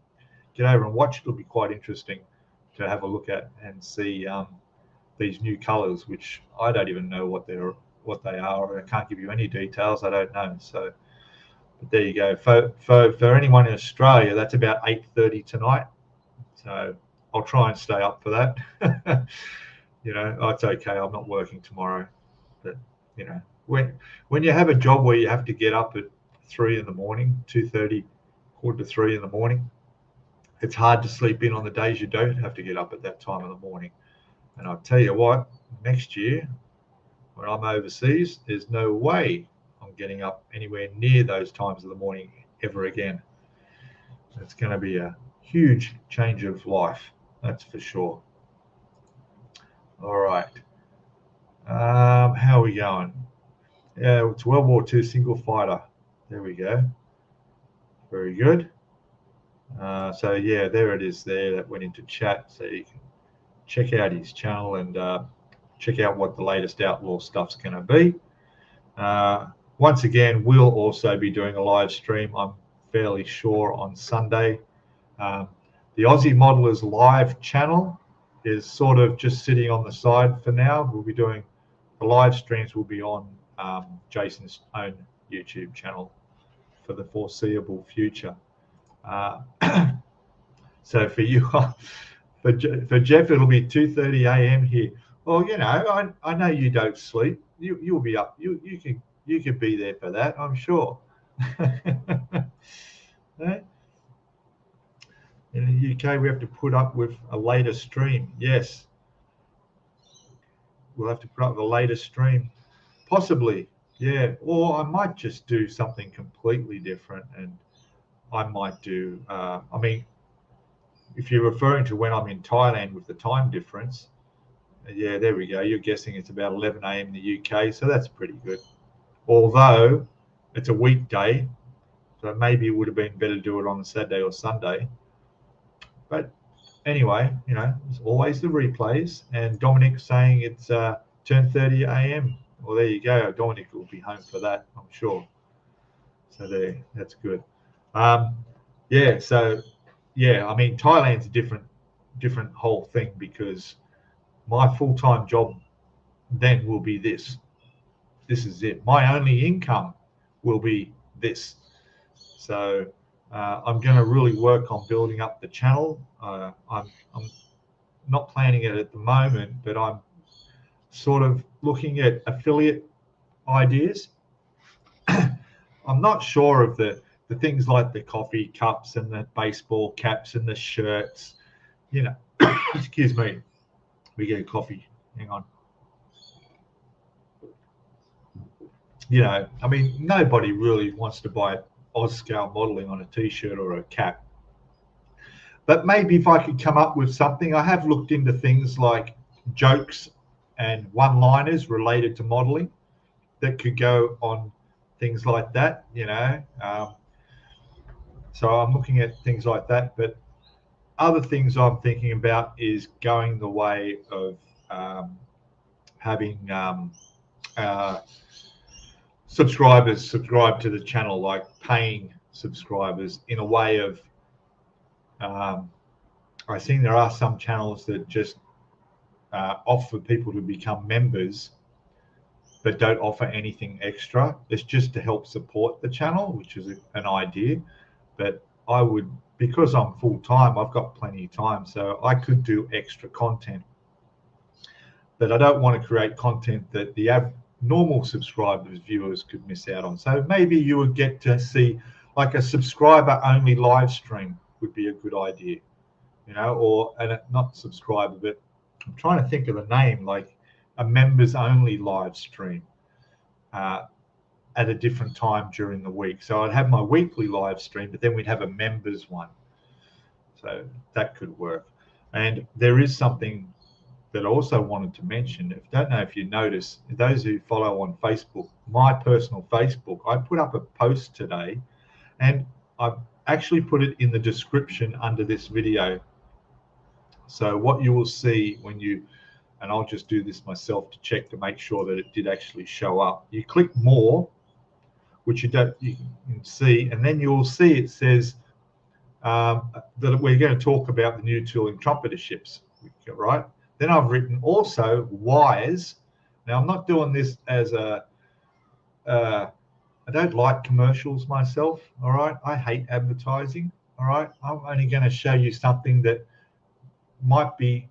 A: get over and watch, it'll be quite interesting to have a look at and see these new colors, which I don't even know what they are. I can't give you any details. I don't know. So, but there you go. For anyone in Australia, that's about 8:30 tonight. So I'll try and stay up for that. It's okay. I'm not working tomorrow, but when you have a job where you have to get up at 3 in the morning, 2:30, quarter to 3 in the morning, it's hard to sleep in on the days you don't have to get up at that time of the morning. And I'll tell you what, next year, when I'm overseas, there's no way I'm getting up anywhere near those times of the morning ever again. It's going to be a huge change of life, that's for sure. All right. How are we going? Yeah, it's World War II single fighter. There we go. Very good. So yeah, there it is there. That went into chat, so you can check out his channel and check out what the latest Outlaw stuff's going to be. Once again, we'll also be doing a live stream, I'm fairly sure, on Sunday. The Aussie Modelers live channel is sort of just sitting on the side for now. We'll be doing the live streams will be on Jason's own YouTube channel for the foreseeable future. So for you, for Jeff, it'll be 2:30 a.m. here. Well, I know you don't sleep. You'll be up. You can be there for that, I'm sure. Right? In the UK, we have to put up with a later stream. Yes, we'll have to put up the later stream, possibly. Yeah, or I might just do something completely different, and I might do. I mean, if you're referring to when I'm in Thailand with the time difference, yeah, there we go. You're guessing it's about 11 a.m. in the UK, so that's pretty good. Although it's a weekday, so maybe it would have been better to do it on a Saturday or Sunday. But anyway, there's always the replays. And Dominic's saying it's 10:30 a.m. Well, there you go. Dominic will be home for that, I'm sure. So that's good. Um, yeah. So yeah, I mean, Thailand's a different whole thing because my full-time job then will be this. This is it. My only income will be this. So I'm going to really work on building up the channel. I'm not planning it at the moment, but I'm sort of looking at affiliate ideas. I'm not sure of the things like the coffee cups and the baseball caps and the shirts. Excuse me. We get a coffee. Hang on. I mean, nobody really wants to buy Scalemodeling on a t-shirt or a cap. But maybe if I could come up with something, I have looked into things like jokes and one-liners related to modeling that could go on things like that, so I'm looking at things like that. But other things I'm thinking about is going the way of having subscribers subscribe to the channel, like paying subscribers in a way of I think there are some channels that just offer people to become members but don't offer anything extra. It's just to help support the channel, which is an idea. But I would, because I'm full-time, I've got plenty of time, so I could do extra content. But I don't want to create content that the normal subscribers, viewers could miss out on. So maybe you would get to see like a subscriber-only live stream would be a good idea, or not subscriber, but I'm trying to think of the name, like a members-only live stream at a different time during the week. So I'd have my weekly live stream, but then we'd have a members one. So that could work. And there is something that I also wanted to mention. I don't know if you notice, those who follow on Facebook, my personal Facebook, I put up a post today, and I've actually put it in the description under this video. So what you will see when you, and I'll just do this myself to check to make sure that it did actually show up. You click more, which you can see, and then you'll see it says that we're going to talk about the new tooling Trumpeter ships, right? Then I've written also wires. Now I'm not doing this as I don't like commercials myself, all right? I hate advertising, all right? I'm only going to show you something that might be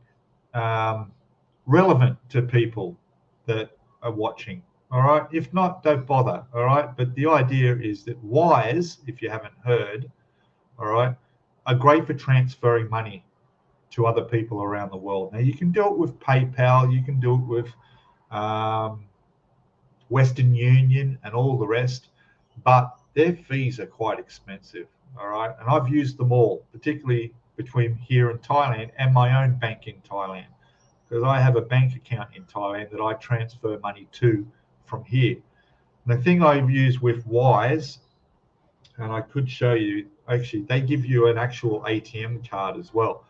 A: relevant to people that are watching, all right? If not, don't bother, all right? But the idea is that wires, if you haven't heard, all right, are great for transferring money to other people around the world. Now, you can do it with PayPal, you can do it with Western Union and all the rest, but their fees are quite expensive, all right? And I've used them all, particularly between here and Thailand and my own bank in Thailand, because I have a bank account in Thailand that I transfer money to from here. And the thing I've used with Wise, and I could show you, actually, they give you an actual ATM card as well.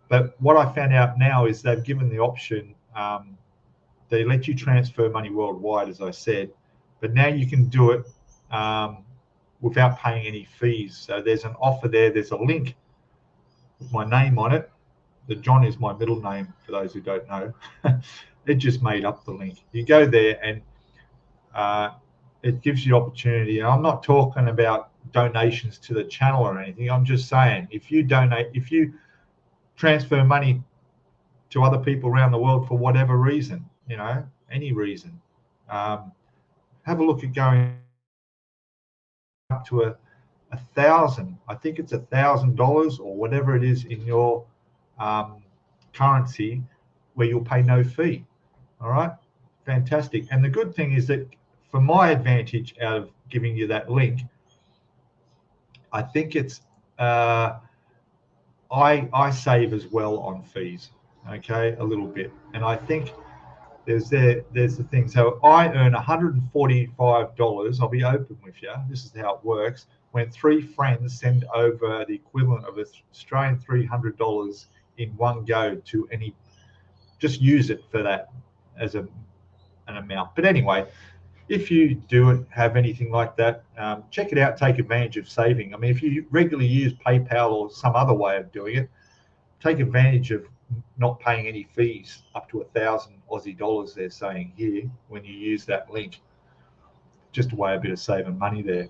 A: But what I found out now is they've given the option, they let you transfer money worldwide, as I said, but now you can do it without paying any fees. So there's an offer there. There's a link with my name on it. The John is my middle name, for those who don't know. It just made up the link. You go there and it gives you opportunity. And I'm not talking about donations to the channel or anything. I'm just saying, if you donate, if you transfer money to other people around the world for whatever reason, any reason, have a look at going up to a $1,000. I think it's $1,000 or whatever it is in your currency, where you'll pay no fee. All right, fantastic. And the good thing is that for my advantage out of giving you that link, I think it's I save as well on fees, okay, a little bit, and I think there's the thing. So I earn $145. I'll be open with you. This is how it works. When 3 friends send over the equivalent of Australian $300 in one go to any, just use it for that as an amount. But anyway, if you do have anything like that, check it out. Take advantage of saving. I mean, if you regularly use PayPal or some other way of doing it, take advantage of not paying any fees up to 1,000 Aussie dollars. They're saying here when you use that link, just a way a bit of saving money there.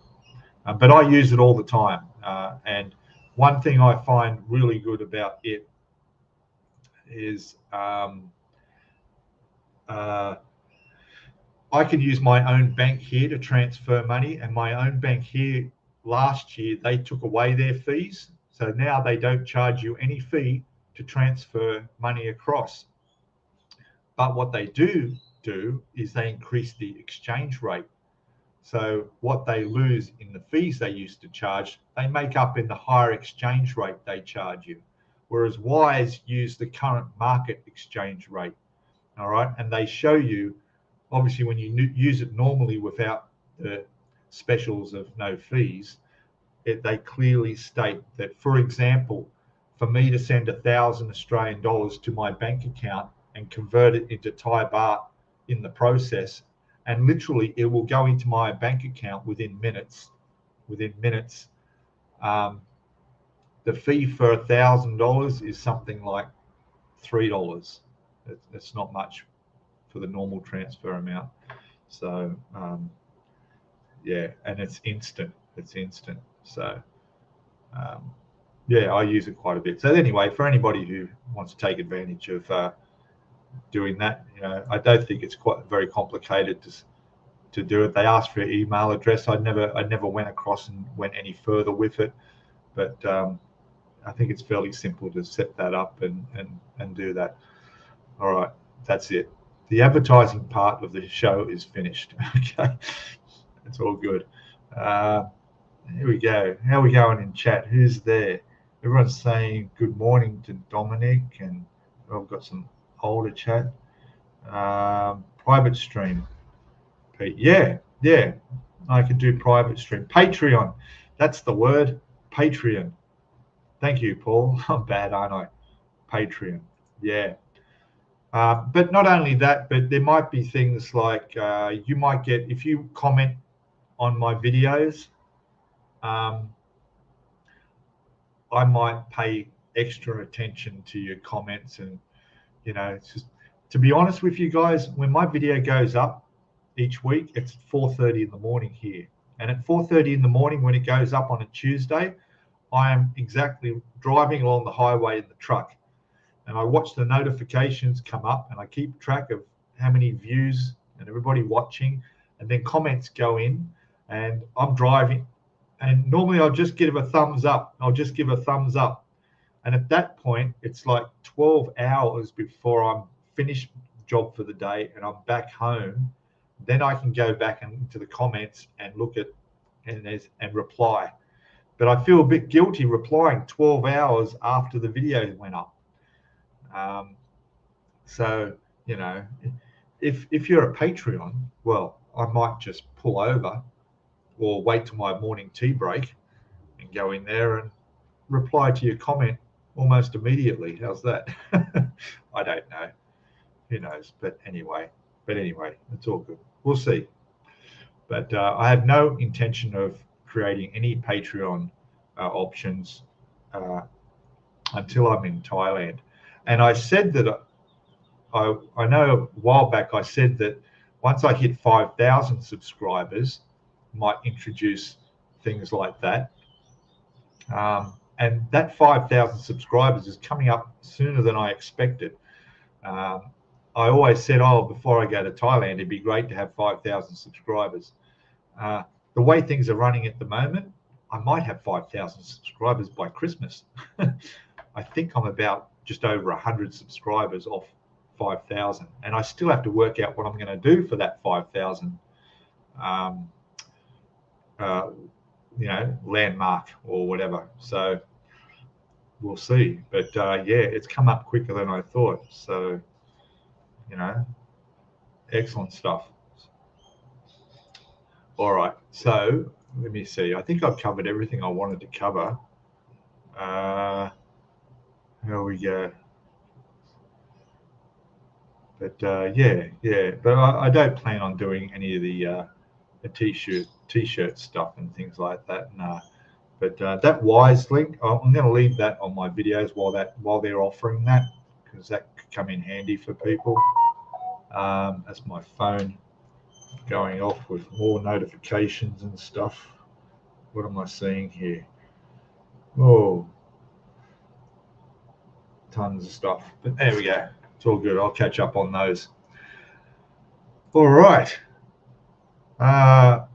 A: But I use it all the time, and one thing I find really good about it is I can use my own bank here to transfer money, and my own bank here last year, they took away their fees. So now they don't charge you any fee to transfer money across. But what they do is they increase the exchange rate. So what they lose in the fees they used to charge, they make up in the higher exchange rate they charge you. Whereas Wise use the current market exchange rate. All right. And they show you, obviously, when you use it normally without the specials of no fees, they clearly state that, for example, for me to send 1,000 Australian dollars to my bank account and convert it into Thai baht in the process, and literally it will go into my bank account within minutes. The fee for $1,000 is something like $3. It's not much for the normal transfer amount. So yeah, and it's instant. So yeah, I use it quite a bit. So anyway, for anybody who wants to take advantage of doing that, I don't think it's quite very complicated to do it. They asked for your email address. I never went across and went any further with it, but I think it's fairly simple to set that up and do that. All right, that's it. The advertising part of the show is finished. Okay, it's all good. Here we go. How are we going in chat? Who's there? Everyone's saying good morning to Dominic, and I've got some older chat. Private stream. Yeah, I can do private stream. Patreon, that's the word. Patreon. Thank you, Paul. I'm bad, aren't I? Patreon. Yeah. But not only that, but there might be things like you might get, if you comment on my videos, I might pay extra attention to your comments. And it's just, to be honest with you guys, when my video goes up each week, it's 4:30 in the morning here, and at 4:30 in the morning when it goes up on a Tuesday, I am exactly driving along the highway in the truck, and I watch the notifications come up, and I keep track of how many views and everybody watching, and then comments go in, and I'm driving, and normally I'll just give a thumbs up. And at that point, it's like 12 hours before I'm finished job for the day and I'm back home. Then I can go back into the comments and look at and reply. But I feel a bit guilty replying 12 hours after the video went up. So, if you're a Patreon, well, I might just pull over or wait till my morning tea break and go in there and reply to your comment almost immediately. How's that? I don't know. Who knows? But anyway, it's all good. We'll see. But I have no intention of creating any Patreon options until I'm in Thailand. And I said that I know a while back I said that once I hit 5,000 subscribers, might introduce things like that. And that 5,000 subscribers is coming up sooner than I expected. I always said, before I go to Thailand, it'd be great to have 5,000 subscribers. The way things are running at the moment, I might have 5,000 subscribers by Christmas. I think I'm about just over 100 subscribers off 5,000. And I still have to work out what I'm going to do for that 5,000 you know, landmark or whatever. So we'll see. But yeah, it's come up quicker than I thought. So, you know, excellent stuff. All right. So let me see. I think I've covered everything I wanted to cover. Here we go. But yeah. But I don't plan on doing any of the t-shirt stuff and things like that. No. But that Wise link, I'm going to leave that on my videos while they're offering that, because that could come in handy for people. That's my phone going off with more notifications and stuff. What am I seeing here? Oh, tons of stuff. But there we go. It's all good. I'll catch up on those. All right.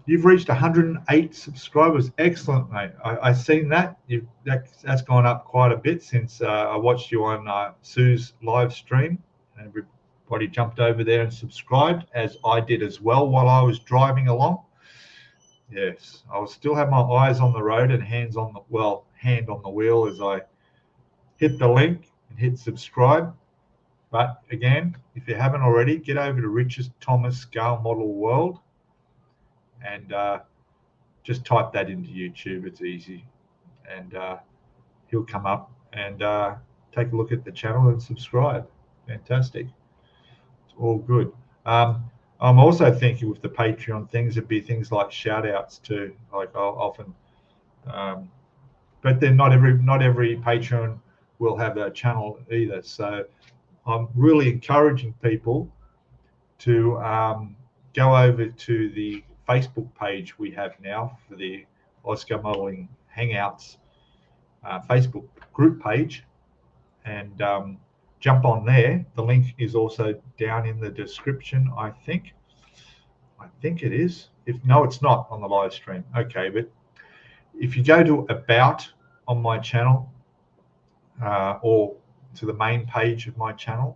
A: You've reached 108 subscribers. Excellent, mate. I've seen that. That's gone up quite a bit since I watched you on Sue's live stream. Everybody jumped over there and subscribed, as I did as well while I was driving along. Yes, I will still have my eyes on the road and hand on the wheel as I hit the link and hit subscribe. But again, if you haven't already, get over to Richard Thomas Scale Model World and just type that into YouTube. It's easy, and he'll come up and take a look at the channel and subscribe. Fantastic. It's all good. I'm also thinking with the Patreon things, it'd be things like shout outs too. Like I'll often, but then not every Patreon will have a channel either. So I'm really encouraging people to go over to the Facebook page we have now for the Scalemodeling Hangouts Facebook group page, and jump on there. The link is also down in the description, I think. I think it is. If no, it's not on the live stream. Okay, but if you go to About on my channel or to the main page of my channel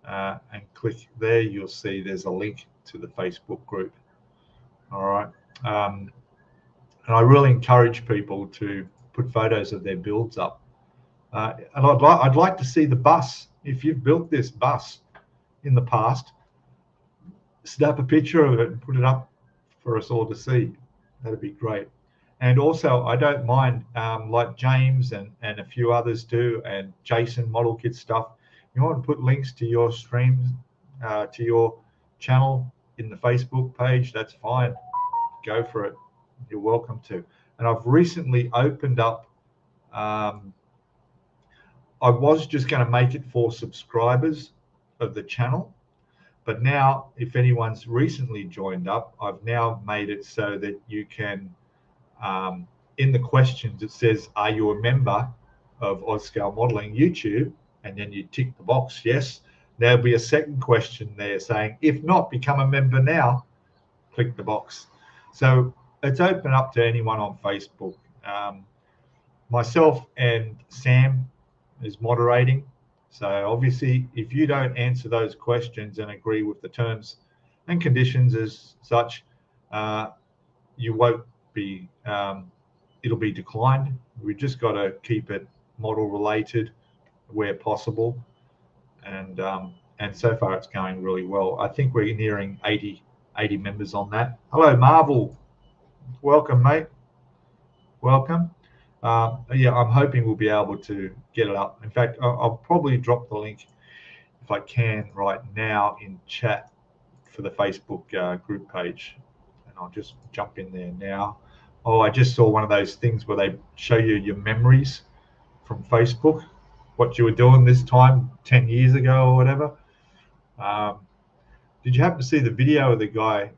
A: and click there, you'll see there's a link to the Facebook group. All right. And I really encourage people to put photos of their builds up. And I'd like to see the bus. If you've built this bus in the past, snap a picture of it and put it up for us all to see. That'd be great. And also, I don't mind, like James and a few others do, and Jason Model Kit stuff. You want to put links to your streams, to your channel in the Facebook page, that's fine. Go for it. You're welcome to. And I've recently opened up, I was just going to make it for subscribers of the channel, but now if anyone's recently joined up, I've now made it so that you can, in the questions, it says, are you a member of Scalemodeling YouTube? And then you tick the box, yes. There'll be a second question there saying, if not, become a member now. Click the box. So it's open up to anyone on Facebook. Myself and Sam is moderating. So obviously, if you don't answer those questions and agree with the terms and conditions as such, you won't be, it'll be declined. We've just got to keep it model related where possible. And so far it's going really well. I think we're nearing 80 members on that. Hello, Marvel. Welcome, mate. Welcome. Yeah, I'm hoping we'll be able to get it up. In fact, I'll probably drop the link if I can right now in chat for the Facebook group page. And I'll just jump in there now. Oh, I just saw one of those things where they show you your memories from Facebook, what you were doing this time 10 years ago or whatever. Did you happen to see the video of the guy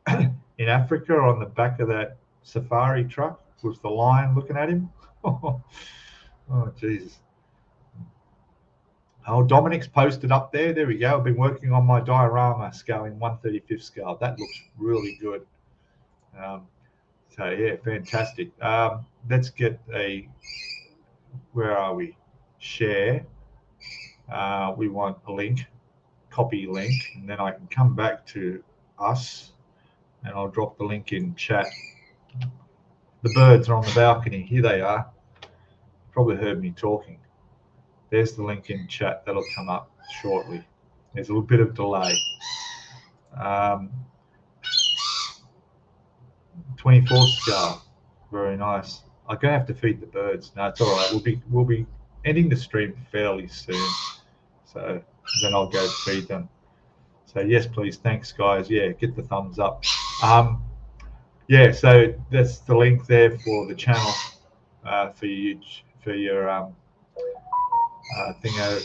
A: in Africa on the back of that safari truck with the lion looking at him? Oh, Jesus. Oh, Dominic's posted up there. There we go. I've been working on my diorama scaling 1/35 scale. That looks really good. So, yeah, fantastic. Let's get where are we? Share. We want a link, copy link, and then I can come back to us and I'll drop the link in chat. The birds are on the balcony. Here they are. Probably heard me talking. There's the link in chat. That'll come up shortly. There's a little bit of delay. 24th scale. Very nice. I'm gonna have to feed the birds. No, it's all right. We'll be ending the stream fairly soon. So then I'll go feed them. So yes, please. Thanks, guys. Yeah, get the thumbs up. Yeah, so that's the link there for the channel for your thingo.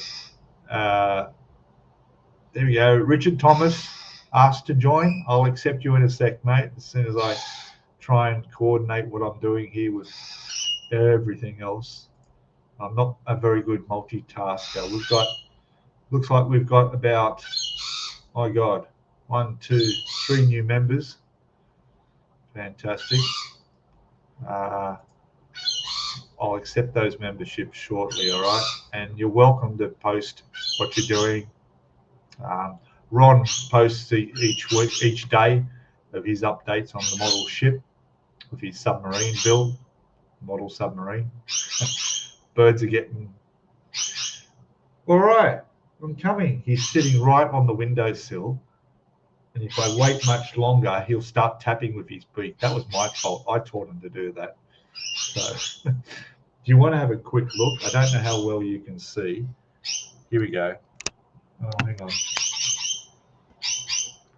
A: There we go. Richard Thomas asked to join. I'll accept you in a sec, mate. As soon as I try and coordinate what I'm doing here with everything else. I'm not a very good multitasker. Looks like we've got about, my God, 1, 2, 3 new members. Fantastic. I'll accept those memberships shortly, all right? And you're welcome to post what you're doing. Ron posts each day of his updates on the model ship with his submarine build, model submarine. Birds are getting... All right, I'm coming. He's sitting right on the windowsill. And if I wait much longer, he'll start tapping with his beak. That was my fault. I taught him to do that. So, do you want to have a quick look? I don't know how well you can see. Here we go. Oh, hang on.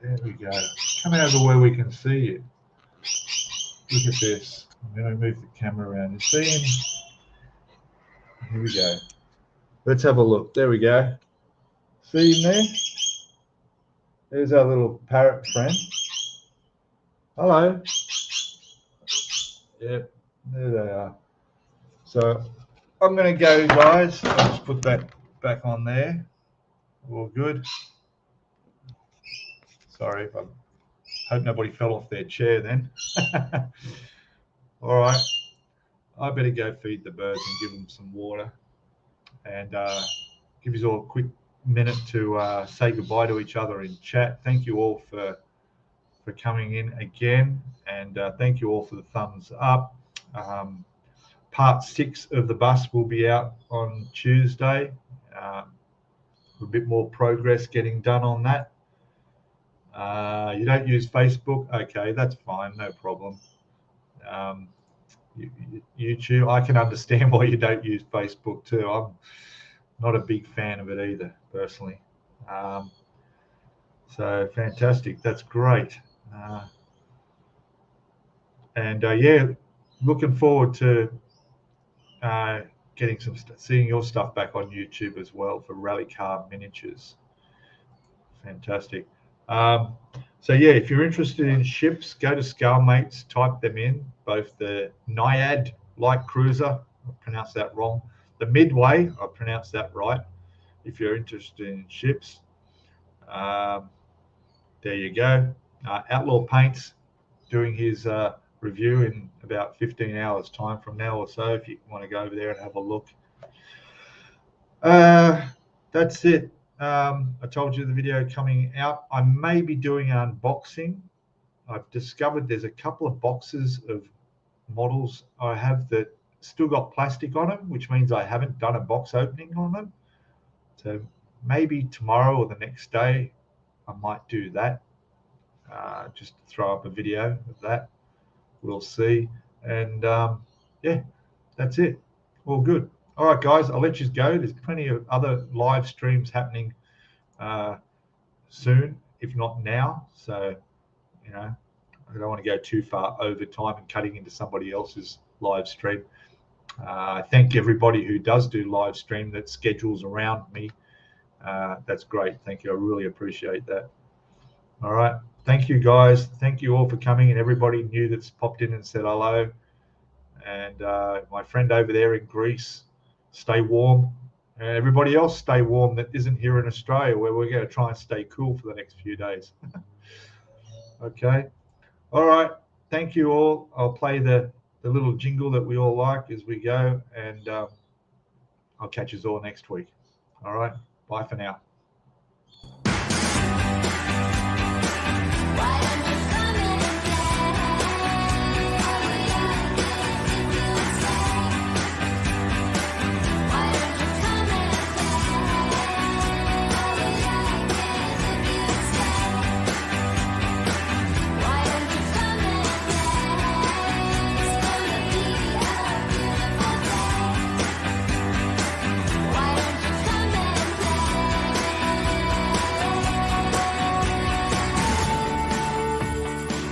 A: There we go. Come over where we can see it. Look at this. I'm going to move the camera around. You see him? Here we go. Let's have a look. There we go. See him there? There's our little parrot friend. Hello. Yep, there they are. So I'm going to go, guys. I'll just put that back on there. All good. Sorry, I hope nobody fell off their chair then. All right. I better go feed the birds and give them some water. And give you all a quick minute to say goodbye to each other in chat. Thank you all for coming in again, and thank you all for the thumbs up. Part 6 of the bus will be out on Tuesday. A bit more progress getting done on that. You don't use Facebook? Okay, that's fine, no problem. YouTube, I can understand why you don't use Facebook too. I'm not a big fan of it either, personally. So fantastic, that's great. Yeah, looking forward to getting seeing your stuff back on YouTube as well for rally car miniatures. Fantastic. So yeah, if you're interested in ships, go to Scalemates, type them in, both the Naiad light cruiser, I pronounced that wrong, the Midway, I pronounced that right, if you're interested in ships. There you go. Outlaw Paints doing his review in about 15 hours time from now or so, if you want to go over there and have a look. That's it. I told you the video coming out. I may be doing an unboxing. I've discovered there's a couple of boxes of models I have that still got plastic on them, which means I haven't done a box opening on them. So maybe tomorrow or the next day I might do that. Just throw up a video of that. We'll see. And yeah, that's it. All good. All right, guys, I'll let you go. There's plenty of other live streams happening soon, if not now. So, you know, I don't want to go too far over time and cutting into somebody else's live stream. Thank everybody who does do live stream that schedules around me. That's great. Thank you. I really appreciate that. All right. Thank you, guys. Thank you all for coming, and everybody new that's popped in and said hello. And my friend over there in Greece, stay warm. And everybody else, stay warm that isn't here in Australia, where we're going to try and stay cool for the next few days. Okay. All right. Thank you all. I'll play the little jingle that we all like as we go, and I'll catch you all next week. All right. Bye for now.